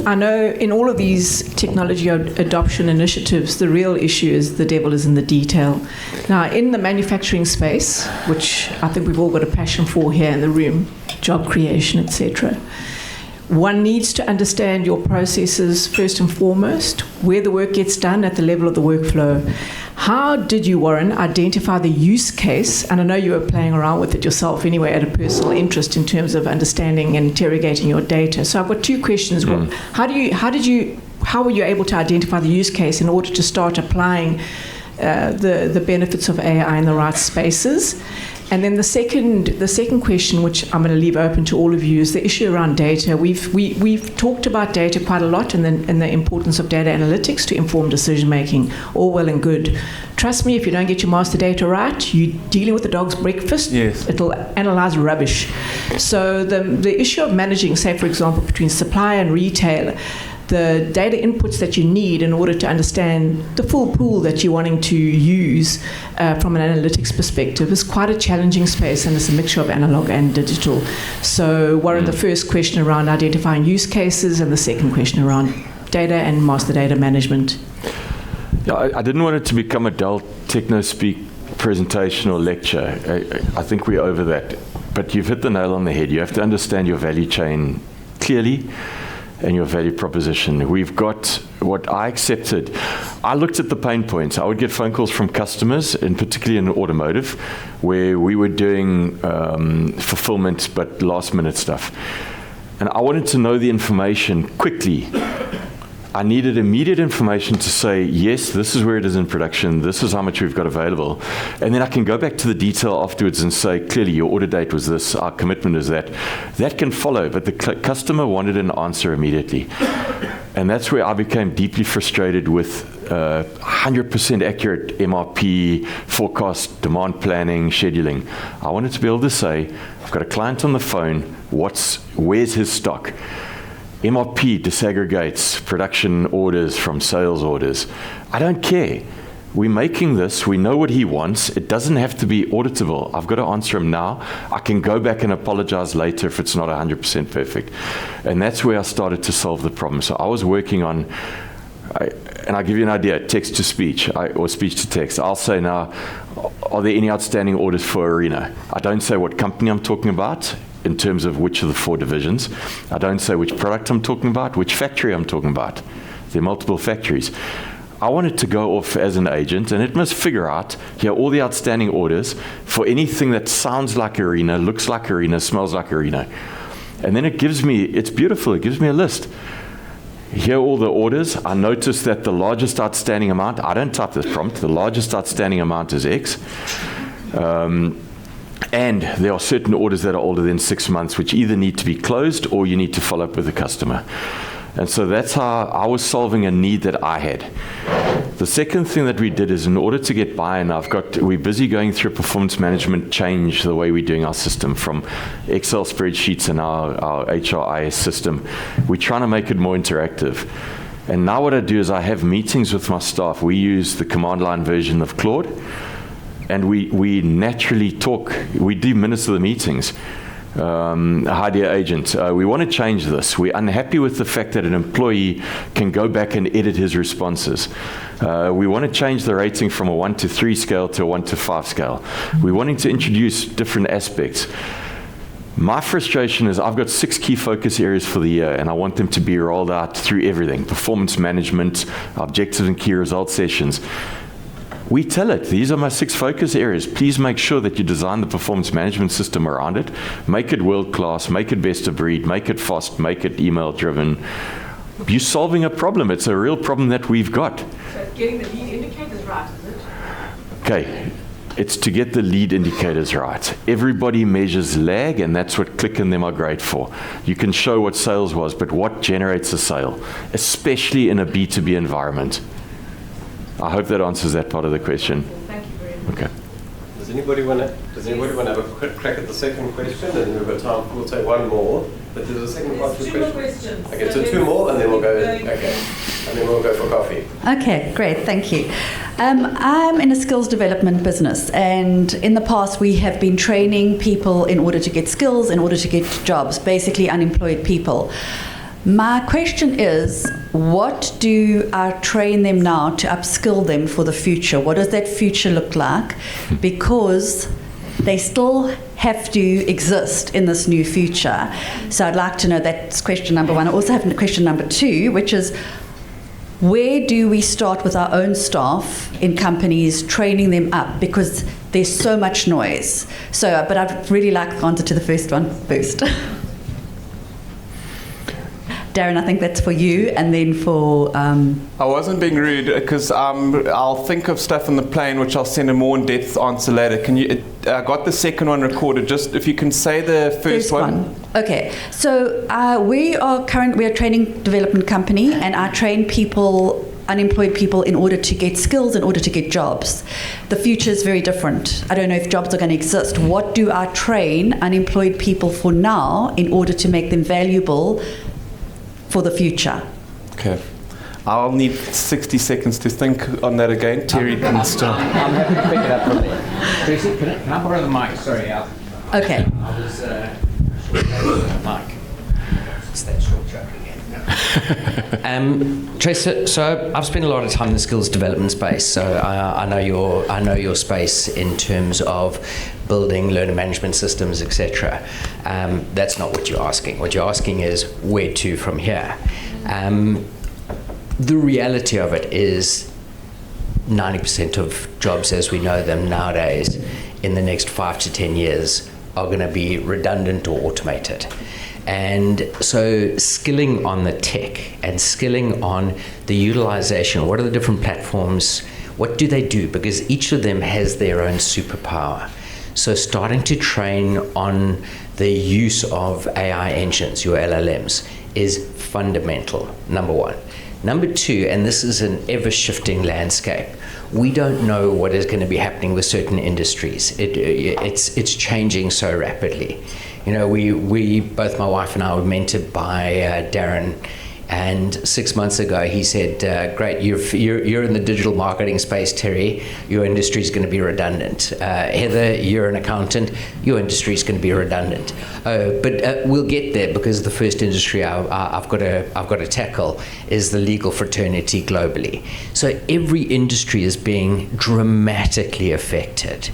S9: I know in all of these technology adoption initiatives, the real issue is the devil is in the detail. Now, in the manufacturing space, which I think we've all got a passion for here in the room, job creation, etc., one needs to understand your processes first and foremost, where the work gets done at the level of the workflow. How did you, Warren, identify the use case? And I know you were playing around with it yourself anyway at a personal interest in terms of understanding and interrogating your data. So I've got two questions. How were you able to identify the use case in order to start applying the benefits of AI in the right spaces? And then the second question, which I'm going to leave open to all of you, is the issue around data. We've talked about data quite a lot and the importance of data analytics to inform decision making. All well and good. Trust me, if you don't get your master data right, you're dealing with the dog's breakfast.
S7: Yes.
S9: It'll analyze rubbish. So the issue of managing, say for example, between supplier and retailer, the data inputs that you need in order to understand the full pool that you're wanting to use from an analytics perspective is quite a challenging space, and it's a mixture of analog and digital. So Warren, the first question around identifying use cases, and the second question around data and master data management.
S6: Yeah, I didn't want it to become a dull techno-speak presentation or lecture. I think we're over that. But you've hit the nail on the head. You have to understand your value chain clearly and your value proposition. We've got what I accepted. I looked at the pain points. I would get phone calls from customers, and particularly in automotive, where we were doing fulfillment, but last minute stuff. And I wanted to know the information quickly. I needed immediate information to say, yes, this is where it is in production, this is how much we've got available. And then I can go back to the detail afterwards and say, clearly, your order date was this, our commitment is that. That can follow, but the customer wanted an answer immediately. And that's where I became deeply frustrated with 100% accurate MRP, forecast, demand planning, scheduling. I wanted to be able to say, I've got a client on the phone, where's his stock? MRP disaggregates production orders from sales orders. I don't care. We're making this. We know what he wants. It doesn't have to be auditable. I've got to answer him now. I can go back and apologize later if it's not 100% perfect. And that's where I started to solve the problem. So I was working on, and I'll give you an idea, text to speech or speech to text. I'll say now, are there any outstanding orders for Arena? I don't say what company I'm talking about in terms of which of the 4 divisions. I don't say which product I'm talking about, which factory I'm talking about. There are multiple factories. I want it to go off as an agent, and it must figure out here all the outstanding orders for anything that sounds like Arena, looks like Arena, smells like Arena. And then it gives me, it's beautiful, it gives me a list. Here are all the orders. I notice that the largest outstanding amount, I don't type this prompt, the largest outstanding amount is X. And there are certain orders that are older than 6 months, which either need to be closed or you need to follow up with the customer. And so that's how I was solving a need that I had. The second thing that we did is, in order to get buy-in, we're busy going through a performance management change, the way we're doing our system from Excel spreadsheets and our HRIS system. We're trying to make it more interactive. And now what I do is I have meetings with my staff. We use the command line version of Claude, and we naturally talk. We do minutes of the meetings. Hi dear agent, we want to change this. We're unhappy with the fact that an employee can go back and edit his responses. We want to change the rating from a 1 to 3 scale to a 1 to 5 scale. We're wanting to introduce different aspects. My frustration is I've got 6 key focus areas for the year, and I want them to be rolled out through everything: performance management, objectives and key result sessions. We tell it, these are my 6 focus areas. Please make sure that you design the performance management system around it. Make it world-class, make it best of breed, make it fast, make it email-driven. You're solving a problem. It's a real problem that we've got.
S9: So getting the lead indicators right, is it?
S6: Okay, it's to get the lead indicators right. Everybody measures lag, and that's what Click and them are great for. You can show what sales was, but what generates a sale, especially in a B2B environment. I hope that answers that part of the question.
S9: Thank you very much.
S6: Okay.
S2: Does anybody want to have a quick crack at the second question? And then we've got time. We'll take one more. But there's a second part to the question.
S10: 2 more questions.
S2: Okay, so 2 more, and then we'll go. Okay, and then we'll go for coffee.
S10: Okay, great, thank you. I'm in a skills development business, and in the past we have been training people in order to get skills, in order to get jobs, basically unemployed people. My question is, what do I train them now to upskill them for the future? What does that future look like? Because they still have to exist in this new future. So I'd like to know, that's question number 1. I also have question number 2, which is, where do we start with our own staff in companies, training them up? Because there's so much noise. So, but I'd really like the answer to the first one first. Darren, I think that's for you, and then for...
S7: I wasn't being rude, because I'll think of stuff on the plane, which I'll send a more in-depth answer later. Can you? I got the second one recorded. Just if you can say the first one.
S10: Okay. So we are a training development company, and I train people, unemployed people, in order to get skills, in order to get jobs. The future is very different. I don't know if jobs are going to exist. What do I train unemployed people for now in order to make them valuable for the future?
S7: Okay. I'll need 60 seconds to think on that again. Terry can start.
S5: I'm happy to pick it up from there. Tracy, can I borrow the mic? Sorry, Al.
S10: Okay.
S5: I was mic. It's that short joke again. Tracy, so I've spent a lot of time in the skills development space. So I know your space in terms of building learner management systems, etc. That's not what you're asking. What you're asking is where to from here. The reality of it is 90% of jobs as we know them nowadays in the next 5 to 10 years are going to be redundant or automated. And so skilling on the tech and skilling on the utilization, what are the different platforms, what do they do? Because each of them has their own superpower. So starting to train on the use of AI engines, your LLMs, is fundamental, number 1. Number 2, and this is an ever-shifting landscape, we don't know what is going to be happening with certain industries. It's changing so rapidly. You know, we both, my wife and I, were mentored by Darren, and 6 months ago he said, "Great, you're in the digital marketing space, Terry. Your industry is going to be redundant. Heather, you're an accountant. Your industry is going to be redundant. But we'll get there, because the first industry I've got to tackle is the legal fraternity globally. So every industry is being dramatically affected."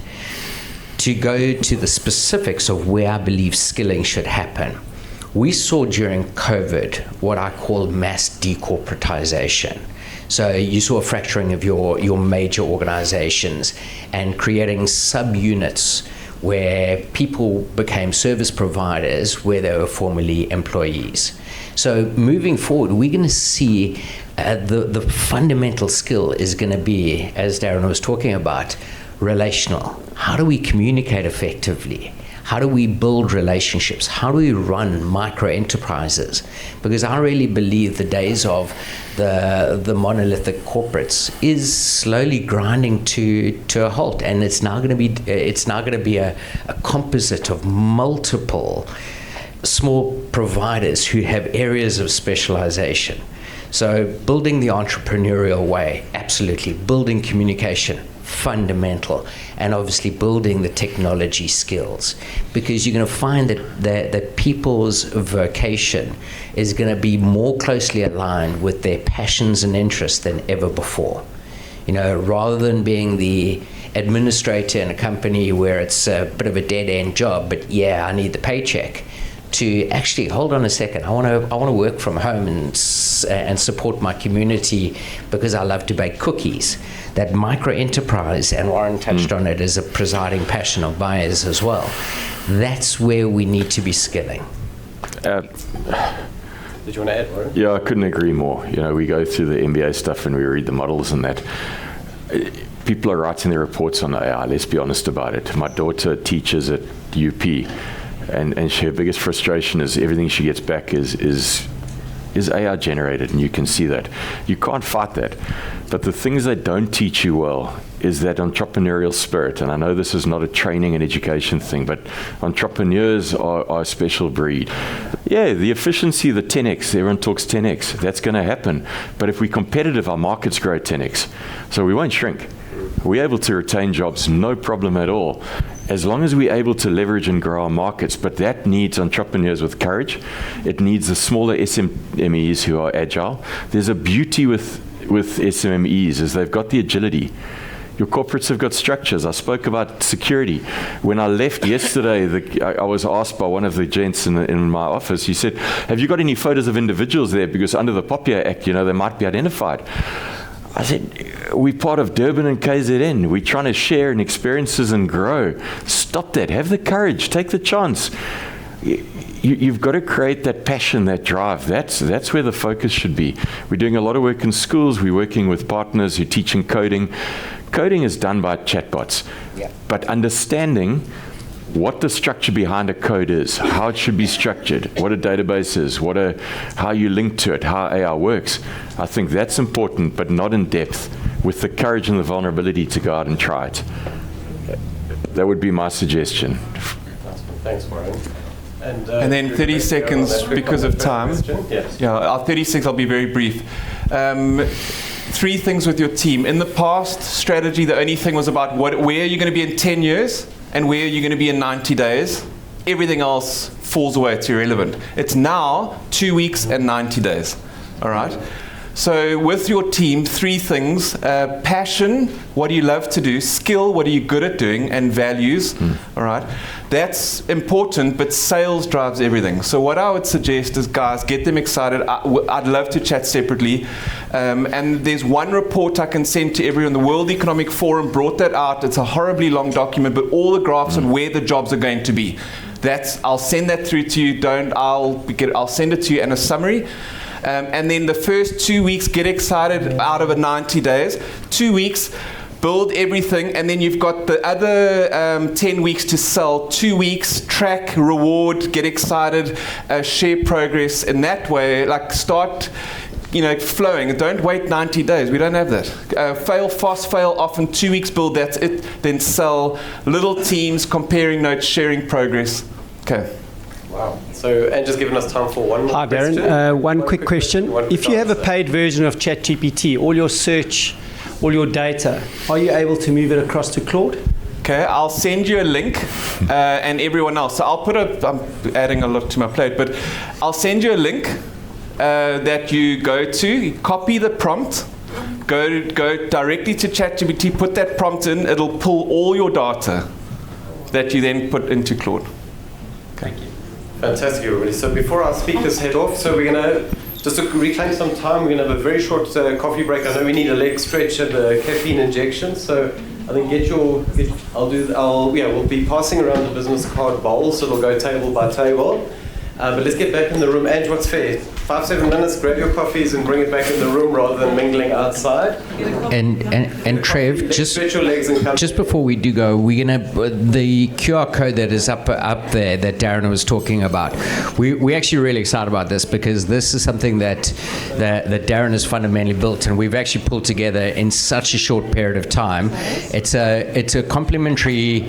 S5: To go to the specifics of where I believe skilling should happen, we saw during COVID what I call mass decorporatization. So you saw a fracturing of your major organizations and creating subunits where people became service providers where they were formerly employees. So moving forward, we're going to see the fundamental skill is going to be, as Darren was talking about, relational. How do we communicate effectively? How do we build relationships? How do we run micro enterprises? Because I really believe the days of the monolithic corporates is slowly grinding to a halt, and it's now going to be a composite of multiple small providers who have areas of specialization. So building the entrepreneurial way, absolutely. Building communication, fundamental. And obviously building the technology skills, because you're going to find that people's vocation is going to be more closely aligned with their passions and interests than ever before. You know, rather than being the administrator in a company where it's a bit of a dead-end job, but yeah, I need the paycheck, to actually, hold on a second, I want to work from home and support my community because I love to bake cookies. That micro enterprise, and Warren touched on it, is a presiding passion of buyers as well. That's where we need to be skilling.
S2: Did you want to add, Warren?
S6: Yeah, I couldn't agree more. You know, we go through the MBA stuff and we read the models and that. People are writing their reports on AI, let's be honest about it. My daughter teaches at UP, and her biggest frustration is everything she gets back is AI generated, and you can see that. You can't fight that. But the things they don't teach you well is that entrepreneurial spirit. And I know this is not a training and education thing, but entrepreneurs are a special breed. Yeah, the efficiency, the 10x, everyone talks 10x. That's going to happen. But if we're competitive, our markets grow 10x. So we won't shrink. We're able to retain jobs, no problem at all, as long as we're able to leverage and grow our markets. But that needs entrepreneurs with courage. It needs the smaller SMEs who are agile. There's a beauty with SMEs is they've got the agility. Your corporates have got structures. I spoke about security. When I left yesterday, I was asked by one of the gents in my office, he said, have you got any photos of individuals there? Because under the POPIA Act, you know, they might be identified. I said, we're part of Durban and KZN. We're trying to share in experiences and grow. Stop that. Have the courage. Take the chance. You've got to create that passion, that drive. That's where the focus should be. We're doing a lot of work in schools. We're working with partners who are teaching coding. Coding is done by chatbots. Yeah. But understanding what the structure behind a code is, how it should be structured, what a database is, how you link to it, how AI works, I think that's important, but not in depth, with the courage and the vulnerability to go out and try it. That would be my suggestion.
S2: Thanks, Warren.
S7: And then 30 seconds because of time.
S2: Yes.
S7: Yeah, our 30 seconds, I'll be very brief. 3 things with your team. In the past, strategy, the only thing was about where are you going to be in 10 years and where are you going to be in 90 days. Everything else falls away, it's irrelevant. It's now 2 weeks and 90 days. All right? So with your team, 3 things: passion, what do you love to do? Skill, what are you good at doing? And values. All right, that's important, but sales drives everything. So what I would suggest is, guys, get them excited. I'd love to chat separately. And there's one report I can send to everyone. The World Economic Forum brought that out. It's a horribly long document, but all the graphs on where the jobs are going to be. I'll send that through to you. I'll send it to you in a summary. And then the first 2 weeks, get excited out of 90 days. 2 weeks, build everything, and then you've got the other 10 weeks to sell. 2 weeks, track, reward, get excited, share progress. In that way, like, start, flowing. Don't wait 90 days. We don't have that. Fail fast, fail often. 2 weeks, build, that's it. Then sell. Little teams, comparing notes, sharing progress. Okay.
S2: Wow. So, and just giving us time for one more question.
S11: Hi, Darren. One quick question. If you have a paid version of ChatGPT, all your search, all your data, are you able to move it across to Claude?
S7: Okay, I'll send you a link, and everyone else. So I'm adding a lot to my plate, but I'll send you a link that you go to, you copy the prompt, go directly to ChatGPT, put that prompt in, it'll pull all your data that you then put into Claude.
S2: Thank you. Fantastic, everybody. So before our speakers head off, so we're going to, just to reclaim some time, we're going to have a very short coffee break. I know we need a leg stretch and a caffeine injection, so I think we'll be passing around the business card bowl, so it'll go table by table. But let's get back in the room. Ange, what's fair? 5-7 minutes, grab your coffees and bring it back in the room rather than mingling outside.
S5: And Trev,
S2: Stretch your legs and come.
S5: just before we do go, we're gonna the QR code that is up there that Darren was talking about. We're actually really excited about this because this is something that Darren has fundamentally built, and we've actually pulled together in such a short period of time. It's a complimentary,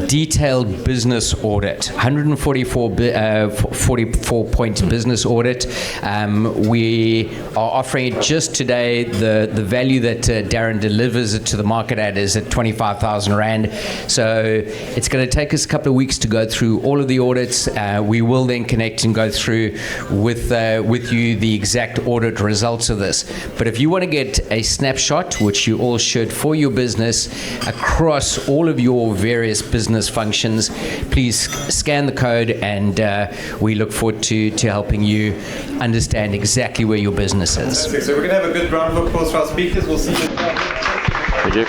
S5: detailed business audit, 44-point business audit. We are offering it just today. The value that Darren delivers it to the market at is at 25,000 Rand. So it's going to take us a couple of weeks to go through all of the audits. We will then connect and go through with you the exact audit results of this. But if you want to get a snapshot, which you all should, for your business across all of your various business functions, please scan the code, and we look forward to helping you understand exactly where your business is.
S2: Fantastic. So we're going to have a good round of applause for our speakers. We'll see you.
S6: Thank you.